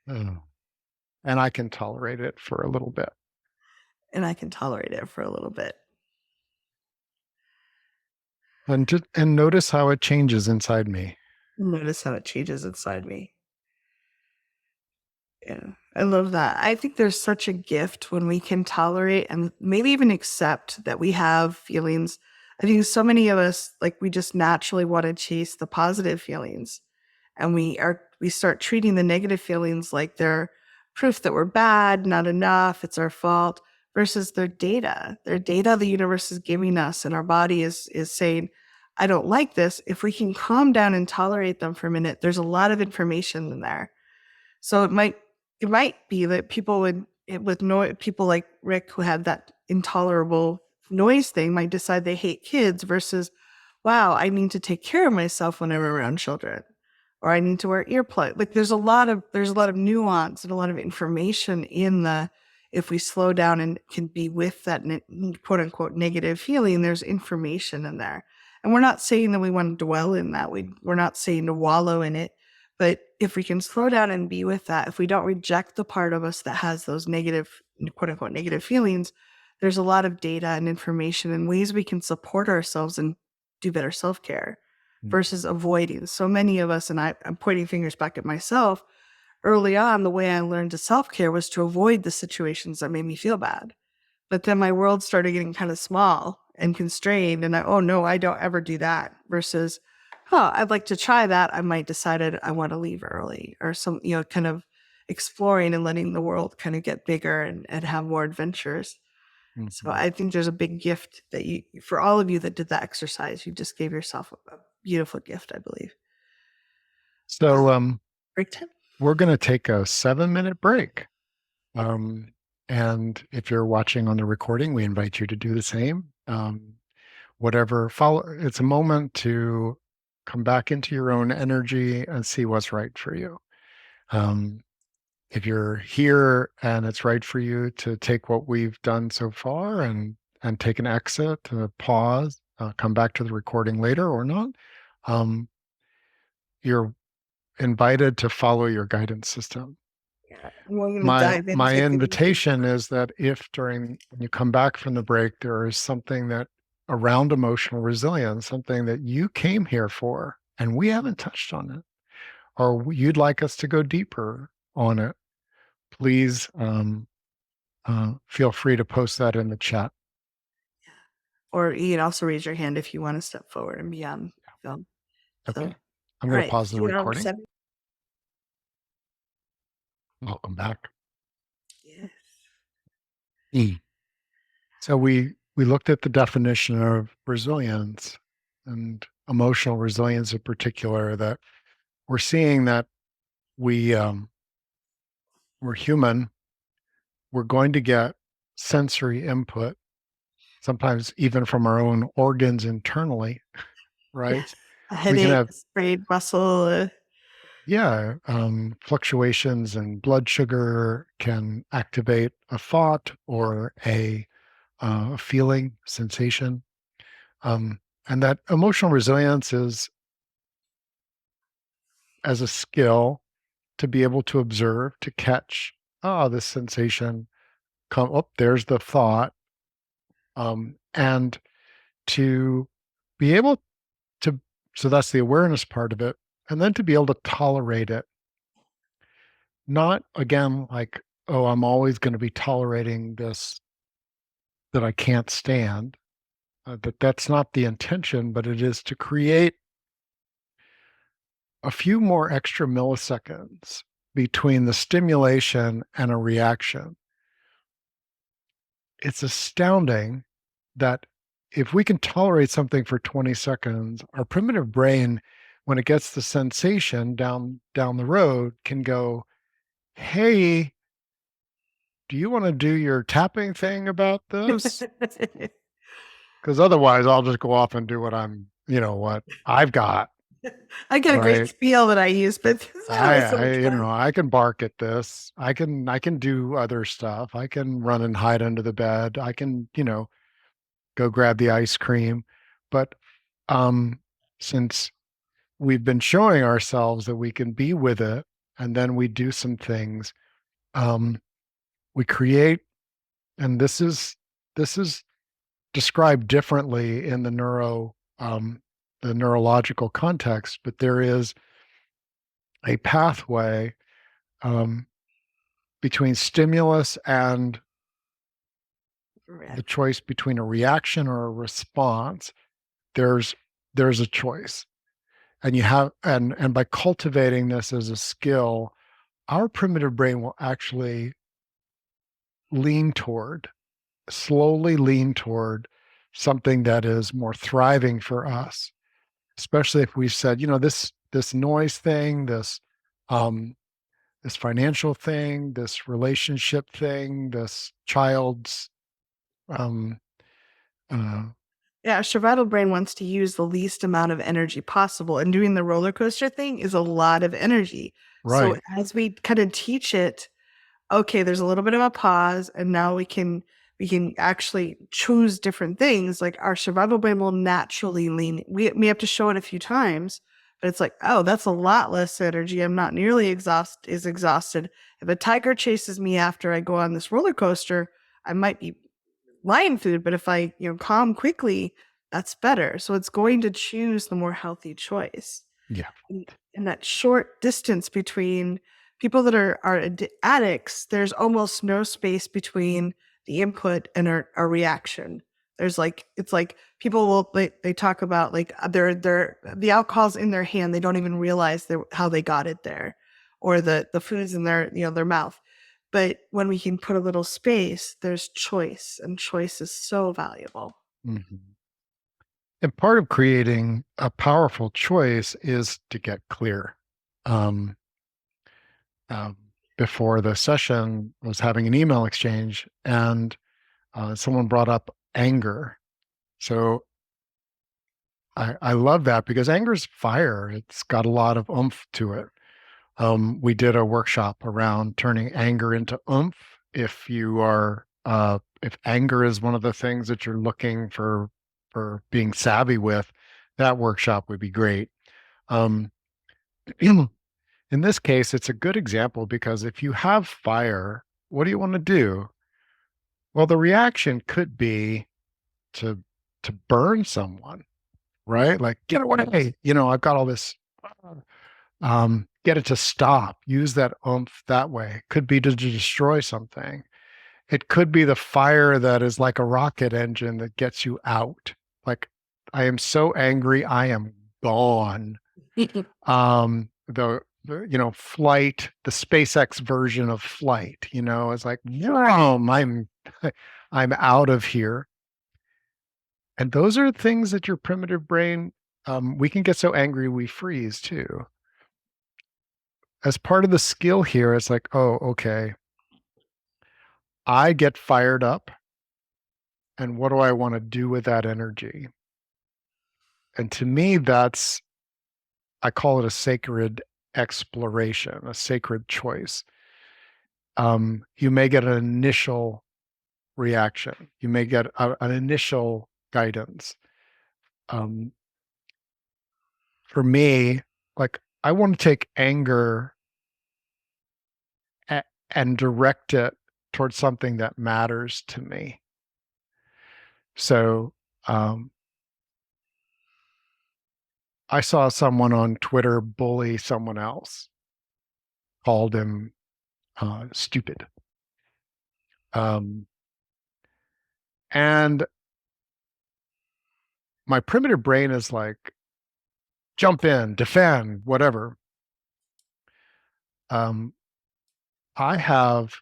Oh. And I can tolerate it for a little bit. And I can tolerate it for a little bit. And notice how it changes inside me. Notice how it changes inside me. Yeah, I love that. I think there's such a gift when we can tolerate and maybe even accept that we have feelings. I think so many of us, like, we just naturally want to chase the positive feelings, and we start treating the negative feelings like they're proof that we're bad, not enough, it's our fault, versus their data. Their data the universe is giving us, and our body is saying, I don't like this. If we can calm down and tolerate them for a minute, there's a lot of information in there. So it might be that people with people like Rick who had that intolerable noise thing might decide they hate kids versus, wow, I need to take care of myself when I'm around children, or I need to wear earplugs. Like there's a lot of nuance and a lot of information in the, if we slow down and can be with that quote unquote negative feeling, there's information in there. And we're not saying that we want to dwell in that. We're not saying to wallow in it. But if we can slow down and be with that, if we don't reject the part of us that has those negative, quote unquote, negative feelings, there's a lot of data and information and ways we can support ourselves and do better self care versus avoiding. So many of us, and I'm pointing fingers back at myself, early on, the way I learned to self care was to avoid the situations that made me feel bad. But then my world started getting kind of small and constrained. And oh no, I don't ever do that versus, I'd like to try that. I might decide I want to leave early or kind of exploring and letting the world kind of get bigger and have more adventures. So I think there's a big gift that for all of you that did that exercise, you just gave yourself a beautiful gift, I believe. So Break time? we're going to take a 7-minute break. And if you're watching on the recording, we invite you to do the same. It's a moment to come back into your own energy and see what's right for you. If you're here and it's right for you to take what we've done so far and take an exit, to pause, come back to the recording later or not, you're invited to follow your guidance system. Yeah. We're going to My dive into my invitation is that if when you come back from the break, there is something that around emotional resilience, something that you came here for, and we haven't touched on it, or you'd like us to go deeper on it, please feel free to post that in the chat. Or you can also raise your hand if you want to step forward and be on film. Okay. So, I'm going to pause the recording. Seven. Welcome back. Yes. So we looked at the definition of resilience and emotional resilience in particular, that we're seeing that we're human. We're going to get sensory input, sometimes even from our own organs internally, right? Yes. A headache, a sprained muscle. Fluctuations in blood sugar can activate a thought or a feeling, sensation. And that emotional resilience is as a skill to be able to observe, to catch, this sensation come up, there's the thought, and to be able to, so that's the awareness part of it, and then to be able to tolerate it. Not again, like, oh, I'm always going to be tolerating this that I can't stand. That's not the intention, but it is to create a few more extra milliseconds between the stimulation and a reaction. It's astounding that if we can tolerate something for 20 seconds, our primitive brain, when it gets the sensation down the road, can go, hey, do you want to do your tapping thing about this? Because otherwise I'll just go off and do what what I've got. I got a great spiel that I use, but I can bark at this. I can do other stuff. I can run and hide under the bed. I can, go grab the ice cream. But since we've been showing ourselves that we can be with it, and then we do some things, we create, and this is described differently in the neuro um, the neurological context, but there is a pathway um, between stimulus and the Correct. choice between a reaction or a response. There's there's a choice, and you have and by cultivating this as a skill, our primitive brain will actually lean toward, slowly lean toward something that is more thriving for us, especially if we said, this noise thing, um, this financial thing, this relationship thing, this child's um, uh, Yeah, our survival brain wants to use the least amount of energy possible, and doing the roller coaster thing is a lot of energy. So right. as we kind of teach it, okay, there's a little bit of a pause, and now we can actually choose different things. Like our survival brain will naturally lean. We have to show it a few times, but it's like, oh, that's a lot less energy. I'm not nearly exhausted. If a tiger chases me after I go on this roller coaster, I might be lion food, but if I, calm quickly, that's better. So it's going to choose the more healthy choice. Yeah. In that short distance between people that are addicts, there's almost no space between the input and our reaction. There's like it's like people will they talk about like they're the alcohol's in their hand, they don't even realize how they got it there, or the food's in their mouth. But when we can put a little space, there's choice, and choice is so valuable. Mhm. And part of creating a powerful choice is to get clear. Um, um, Before the session, I was having an email exchange, and someone brought up anger. So I love that because anger is fire. It's got a lot of oomph to it. We did a workshop around turning anger into oomph. If anger is one of the things that you're looking for being savvy with, that workshop would be great. Um, in this case, it's a good example because if you have fire, what do you want to do? Well, the reaction could be to to burn someone, right? Like, get away. I've got all this. Get it to stop. Use that oomph that way. Could be to destroy something. It could be the fire that is like a rocket engine that gets you out. Like, I am so angry, I am gone. Flight, the SpaceX version of flight, is like, vroom, I'm out of here. And those are things that your primitive brain, we can get so angry we freeze too. As part of the skill here, it's like, oh, okay, I get fired up, and what do I want to do with that energy? And to me, I call it a sacred exploration, a sacred choice. You may get an initial reaction, you may get an initial guidance. Um, for me, like, I want to take anger a- and direct it towards something that matters to me. So, um, I saw someone on Twitter bully someone else, called him stupid. Um, and my primitive brain is like, jump in, defend, whatever. Um, I have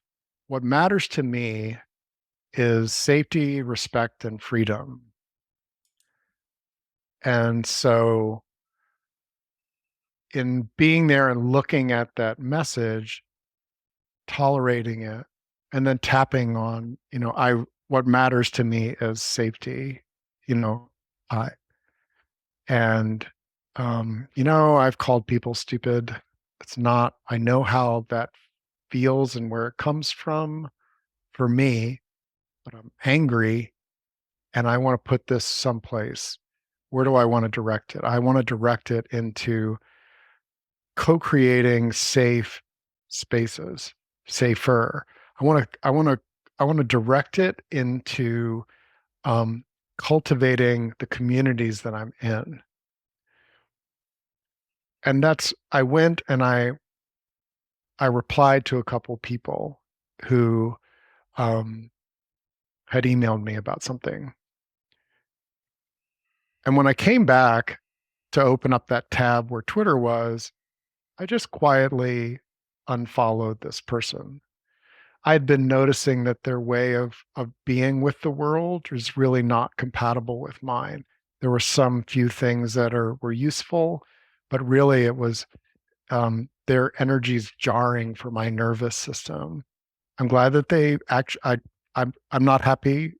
what matters to me is safety, respect, and freedom. And so, in being there and looking at that message, tolerating it, and then tapping on, what matters to me is safety, you know, I, and, I've called people stupid. It's not, I know how that feels and where it comes from for me, but I'm angry and I want to put this someplace. Where do I want to direct it? I want to direct it into co-creating safe spaces, safer. I want to direct it into um, cultivating the communities that I'm in. And I went and I replied to a couple people who um, had emailed me about something. And when I came back to open up that tab where Twitter was, I just quietly unfollowed this person. I'd been noticing that their way of being with the world is really not compatible with mine. There were some few things that were useful, but really it was their energies jarring for my nervous system. I'm glad that they actually. I'm not happy.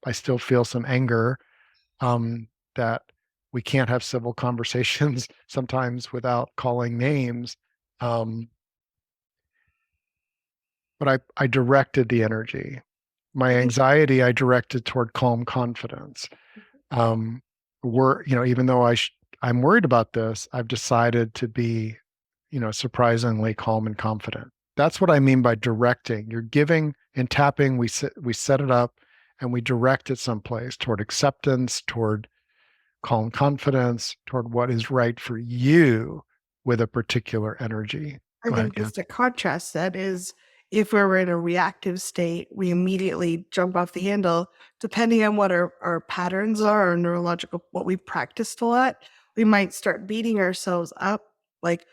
I still feel some anger that we can't have civil conversations sometimes without calling names. Um, but I directed the energy. My I think anxiety I directed toward calm confidence. Even though I'm worried about this, I've decided to be, surprisingly calm and confident. That's what I mean by directing. You're giving and tapping. We set it up, and we direct it someplace toward acceptance, toward calm confidence, toward what is right for you with a particular energy. I Go ahead, think Ken. just to contrast that is if we were in a reactive state, we immediately jump off the handle. Depending on what our patterns are, our neurological, what we practiced a lot, we might start beating ourselves up. Like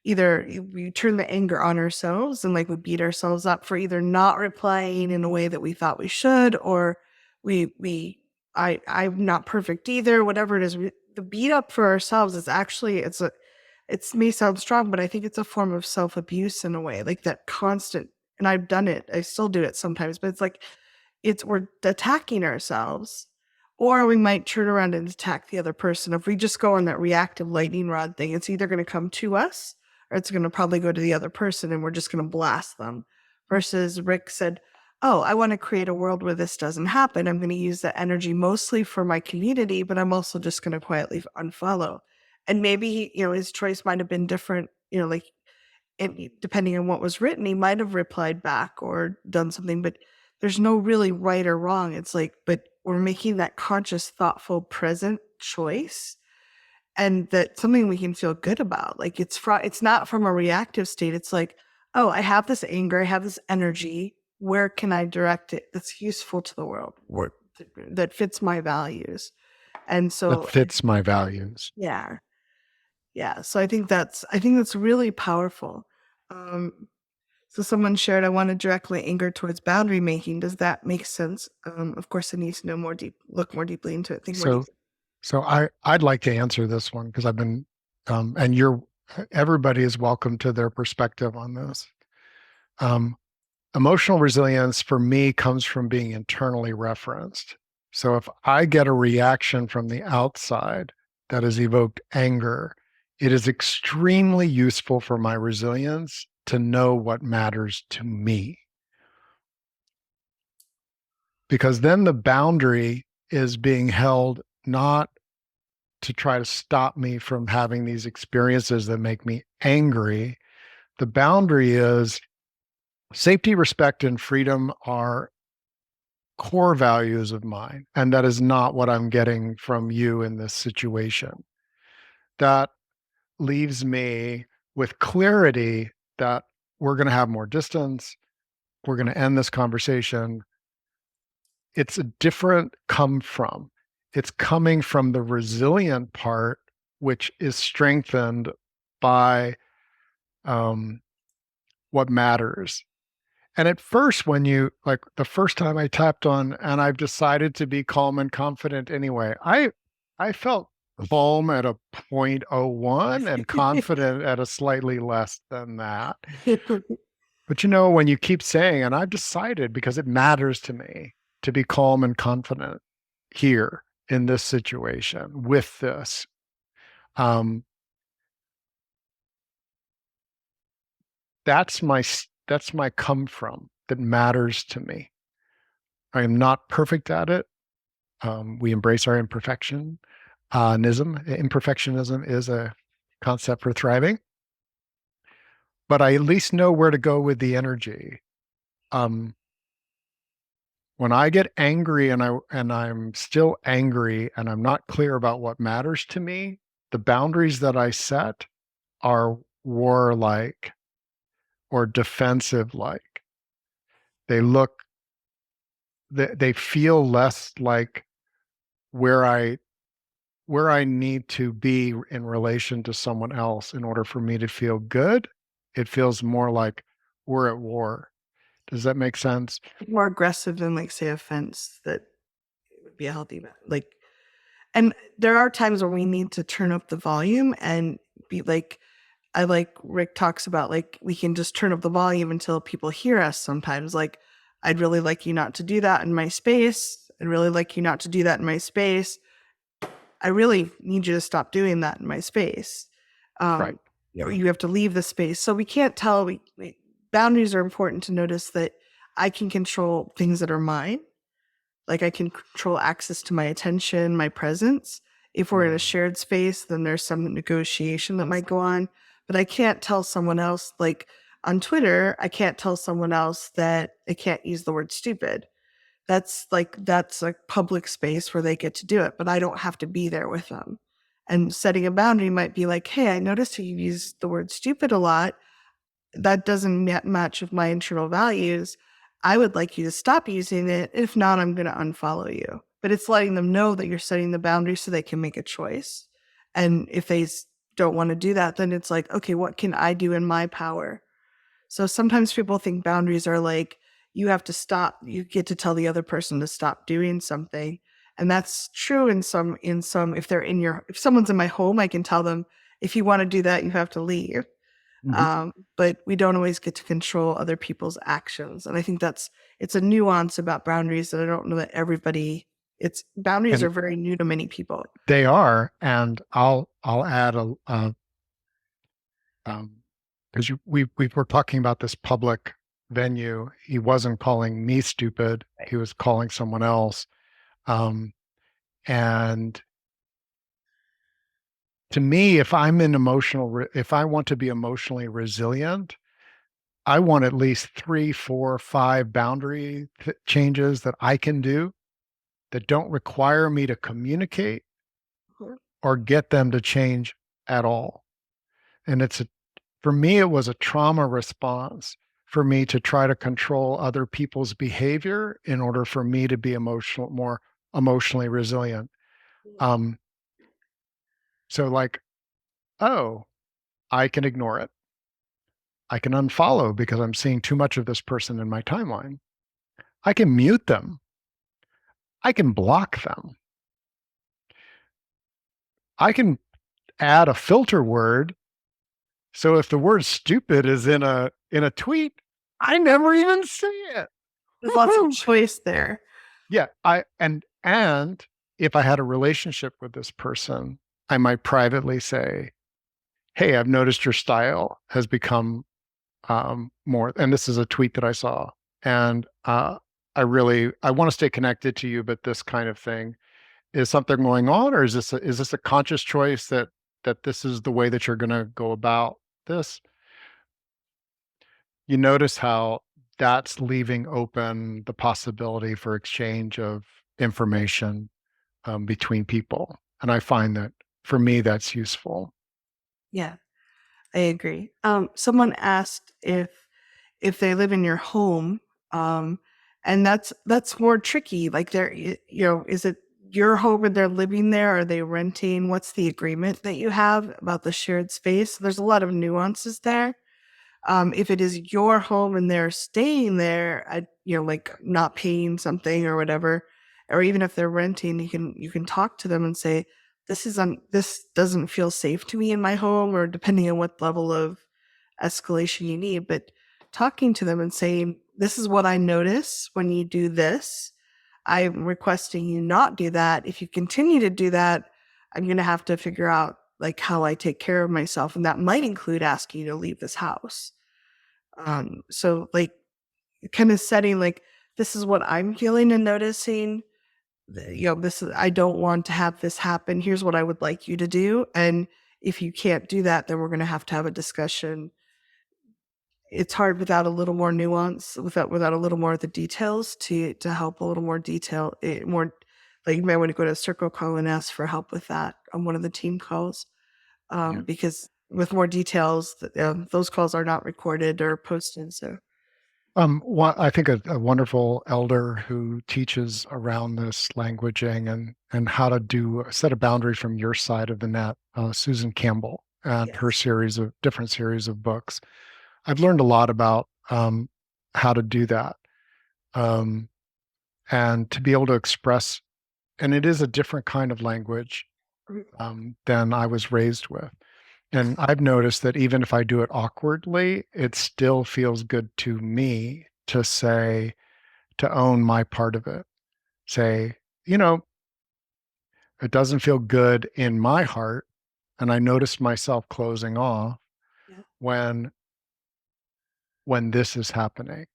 either we turn the anger on ourselves and like we beat ourselves up for either not replying in a way that we thought we should, or I'm not perfect either, whatever it is. The beat up for ourselves is actually, it may sound strong, but I think it's a form of self-abuse in a way, like that constant, and I've done it. I still do it sometimes, but it's like we're attacking ourselves, or we might turn around and attack the other person. If we just go on that reactive lightning rod thing, it's either going to come to us or it's going to probably go to the other person and we're just going to blast them. Versus Rick said, oh, I want to create a world where this doesn't happen. I'm going to use that energy mostly for my community, but I'm also just going to quietly unfollow. And maybe, his choice might have been different, like depending on what was written, he might have replied back or done something, but there's no really right or wrong. It's like, but we're making that conscious, thoughtful, present choice, and that's something we can feel good about. Like it's not from a reactive state. It's like, oh, I have this anger, I have this energy. Where can I direct it that's useful to the world, or that fits my values? And That so, fits my values. yeah, yeah. So I think that's really powerful. Um, so someone shared, I want to directly anger towards boundary making. Does that make sense? Of course, I need to look more deeply into it, think more So deeply. So I'd like to answer this one because I've been, and everybody is welcome to their perspective on this. Um, Emotional resilience for me comes from being internally referenced. So if I get a reaction from the outside that has evoked anger, it is extremely useful for my resilience to know what matters to me. Because then the boundary is being held not to try to stop me from having these experiences that make me angry. The boundary is safety, respect, and freedom are core values of mine. And that is not what I'm getting from you in this situation. That leaves me with clarity that we're going to have more distance. We're going to end this conversation. It's a different come from. It's coming from the resilient part, which is strengthened by what matters. And at first, when you like the first time I tapped on, and I've decided to be calm and confident anyway, I felt calm at a 0.01 and confident at a slightly less than that. But when you keep saying, and I've decided because it matters to me to be calm and confident here in this situation with this, um, that's my come from that matters to me. I am not perfect at it. We embrace our imperfection. Imperfectionism is a concept for thriving, but I at least know where to go with the energy. Um, When I get angry and I'm still angry and I'm not clear about what matters to me, the boundaries that I set are warlike or defensive like. They look they feel less like where I where I need to be in relation to someone else in order for me to feel good. It feels more like we're at war. Does that make sense? More aggressive than like say offense that would be a healthy like. And there are times where we need to turn up the volume and be like, I like Rick talks about like we can just turn up the volume until people hear us sometimes. Like, I'd really like you not to do that in my space. I'd really like you not to do that in my space. I really need you to stop doing that in my space. Right. You have to leave the space. So we can't tell. Boundaries are important to notice that I can control things that are mine. Like I can control access to my attention, my presence. If we're in a shared space, then there's some negotiation that might go on. But I can't tell someone else, like on Twitter, I can't tell someone else that they can't use the word stupid. That's a public space where they get to do it, but I don't have to be there with them. And setting a boundary might be like, hey, I noticed you use the word stupid a lot. That doesn't match with my internal values. I would like you to stop using it. If not, I'm going to unfollow you. But it's letting them know that you're setting the boundary so they can make a choice. And if they don't want to do that, then it's like, okay, what can I do in my power? So sometimes people think boundaries are like, you have to stop, you get to tell the other person to stop doing something. And that's true in some, if they're in your, if someone's in my home, I can tell them, if you want to do that, you have to leave. But we don't always get to control other people's actions. And I think it's a nuance about boundaries that I don't know that everybody, boundaries are very new to many people. They are. And I'll add because we were talking about this public venue. He wasn't calling me stupid. He was calling someone else. And to me, if I want to be emotionally resilient, I want at least 3, 4, 5 boundary changes that I can do that don't require me to communicate or get them to change at all. And for me, it was a trauma response for me to try to control other people's behavior in order for me to be more emotionally resilient. So like, oh, I can ignore it. I can unfollow because I'm seeing too much of this person in my timeline. I can mute them. I can block them. I can add a filter word. So if the word stupid is in a tweet, I never even see it. There's lots of choice there. Yeah. And if I had a relationship with this person, I might privately say, hey, I've noticed your style has become more, and this is a tweet that I saw, and I want to stay connected to you, but this kind of thing, is something going on, or is this a conscious choice that this is the way that you're going to go about this? You notice how that's leaving open the possibility for exchange of information between people, and I find that for me that's useful. Yeah, I agree. Someone asked if they live in your home, and that's more tricky. Like is it your home and they're living there? Are they renting? What's the agreement that you have about the shared space? There's a lot of nuances there. If it is your home and they're staying there, like not paying something or whatever, or even if they're renting, you can talk to them and say, this doesn't feel safe to me in my home, or depending on what level of escalation you need. But talking to them and saying, this is what I notice when you do this. I'm requesting you not do that. If you continue to do that, I'm going to have to figure out like how I take care of myself. And that might include asking you to leave this house. So like kind of setting like, this is what I'm feeling and noticing. I don't want to have this happen. Here's what I would like you to do. And if you can't do that, then we're going to have a discussion it's hard without a little more nuance, without a little more of the details to help a little more detail, more like you might want to go to a circle call and ask for help with that on one of the team calls, Yeah. because with more details, those calls are not recorded or posted. So I think a wonderful elder who teaches around this languaging and how to do set a boundary from your side of the net, Susan Campbell, and her yes, different series of books. I've learned a lot about how to do that, um, and to be able to express. And it is a different kind of language than I was raised with. And I've noticed that even if I do it awkwardly, it still feels good to me to say, to own my part of it. Say, you know, it doesn't feel good in my heart. And I noticed myself closing off yeah. when this is happening.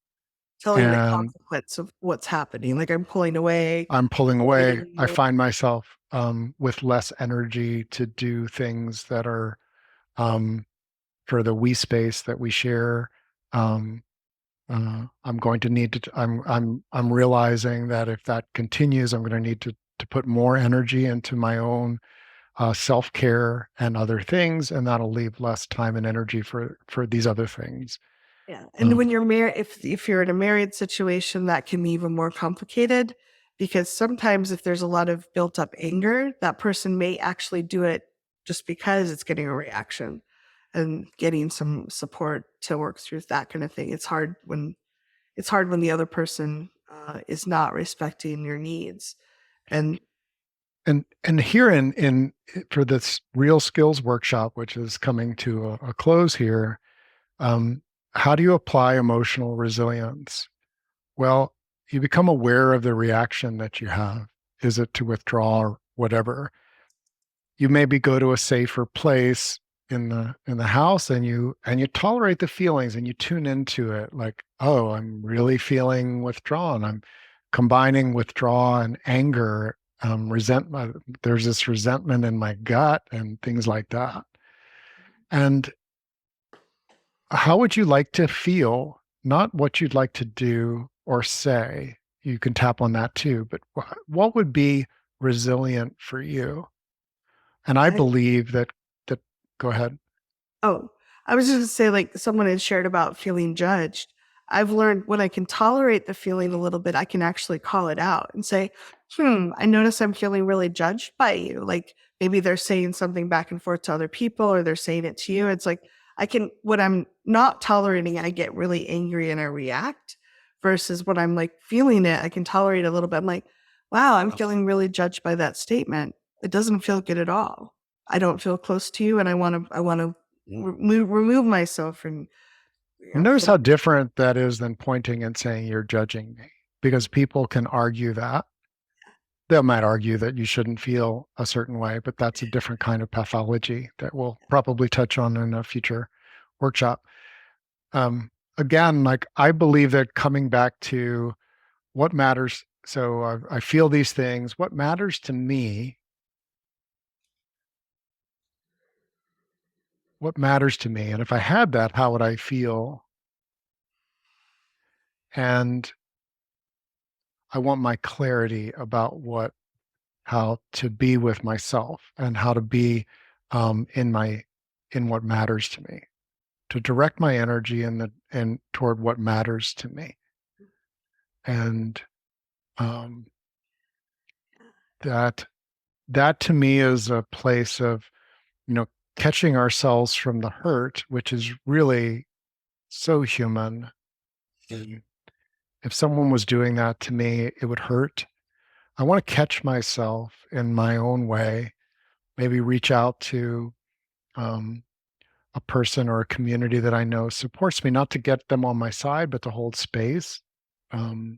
Telling the And consequence of what's happening. Like I'm pulling away, I'm pulling away. avoiding I you. find myself with less energy to do things that are um, for the we space that we share. Um, I'm going to need to. I'm realizing that if that continues, I'm going to need to put more energy into my own self care and other things, and that'll leave less time and energy for these other things. Yeah, and Um, when you're married, if you're in a married situation, that can be even more complicated because sometimes if there's a lot of built up anger, that person may actually do it just because it's getting a reaction and getting some support to work through that kind of thing. It's hard when the other person is not respecting your needs, and and here in for this real skills workshop, which is coming to a close here, um, how do you apply emotional resilience? Well, you become aware of the reaction that you have. Is it to withdraw or whatever? You maybe go to a safer place in the house and you tolerate the feelings and you tune into it like, oh, I'm really feeling withdrawn. I'm combining withdraw and anger, resentment. There's this resentment in my gut and things like that. And how would you like to feel? Not what you'd like to do or say. You can tap on that too, but what would be resilient for you? And I I believe that go ahead. Oh, I was just gonna say, like, someone had shared about feeling judged. I've learned when I can tolerate the feeling a little bit, I can actually call it out and say, I notice I'm feeling really judged by you. Like maybe they're saying something back and forth to other people or they're saying it to you. It's like, when I'm not tolerating it, I get really angry and I react versus when I'm like feeling it, I can tolerate it a little bit. I'm like, wow, I'm feeling really judged by that statement. It doesn't feel good at all. I don't feel close to you and I want to remove myself from Notice from how different that is than pointing and saying you're judging me, because people can argue that. They might argue that you shouldn't feel a certain way, but that's a different kind of pathology that we'll probably touch on in a future workshop. Again, like I believe that coming back to what matters. So I feel these things. What matters to me? What matters to me? And if I had that, how would I feel? And I want my clarity about how to be with myself and how to be in what matters to me, to direct my energy in toward what matters to me. And um, that that to me is a place of, you know, catching ourselves from the hurt, which is really so human. And if someone was doing that to me, it would hurt. I want to catch myself in my own way, maybe reach out to um, a person or a community that I know supports me, not to get them on my side, but to hold space um,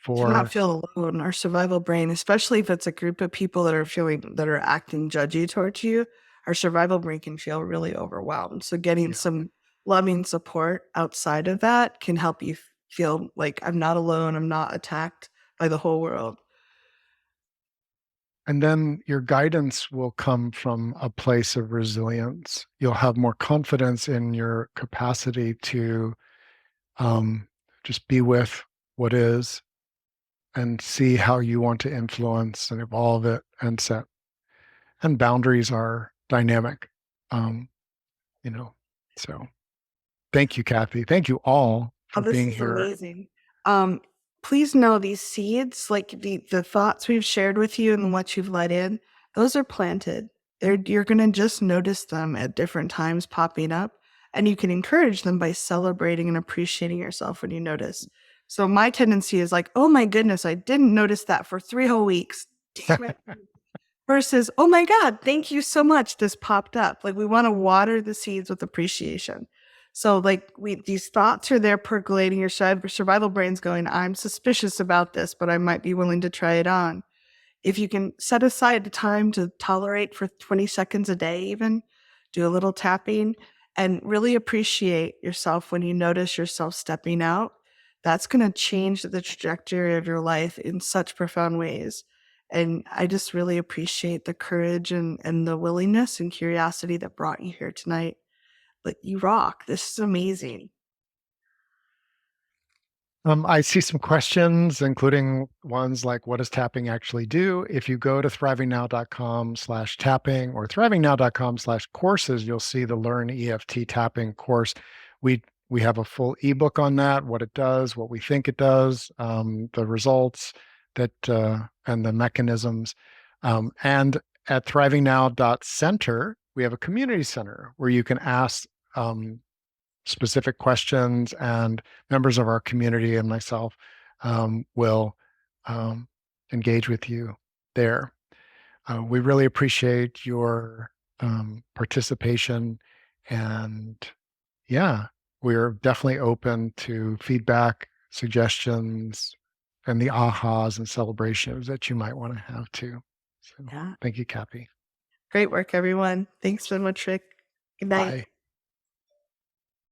to not for, feel alone. Our survival brain, especially if it's a group of people that are acting judgy towards you, our survival brain can feel really overwhelmed. So getting yeah. some loving support outside of that can help you feel like I'm not alone. I'm not attacked by the whole world. And then your guidance will come from a place of resilience. You'll have more confidence in your capacity to um, just be with what is and see how you want to influence and evolve it and set. And boundaries are dynamic, um, you know. So thank you, Kathy. Thank you all Oh, for this being is here. amazing. Please know these seeds, like the thoughts we've shared with you and what you've let in, those are planted. You're gonna just notice them at different times popping up, and you can encourage them by celebrating and appreciating yourself when you notice. So my tendency is like, oh my goodness, I didn't notice that for 3 whole weeks. Damn it. Versus, oh my God, thank you so much. This popped up. Like we want to water the seeds with appreciation. So like these thoughts are there percolating. Your survival brain's going, I'm suspicious about this, but I might be willing to try it on. If you can set aside the time to tolerate for 20 seconds a day, even do a little tapping and really appreciate yourself when you notice yourself stepping out, that's going to change the trajectory of your life in such profound ways. And I just really appreciate the courage and the willingness and curiosity that brought you here tonight. But you rock. This is amazing. I see some questions, including ones like, what does tapping actually do? If you go to thrivingnow.com/tapping or thrivingnow.com/courses, you'll see the Learn EFT Tapping course. We we have a full ebook on that, what it does, what we think it does, the results that and the mechanisms. And at thrivingnow.center, we have a community center where you can ask specific questions, and members of our community and myself will um, engage with you there. We really appreciate your participation, and yeah, we're definitely open to feedback, suggestions, and the ahas and celebrations that you might want to have too. So Yeah. thank you, Kathy. Great work, everyone. Thanks so much, Rick. Good night. Bye.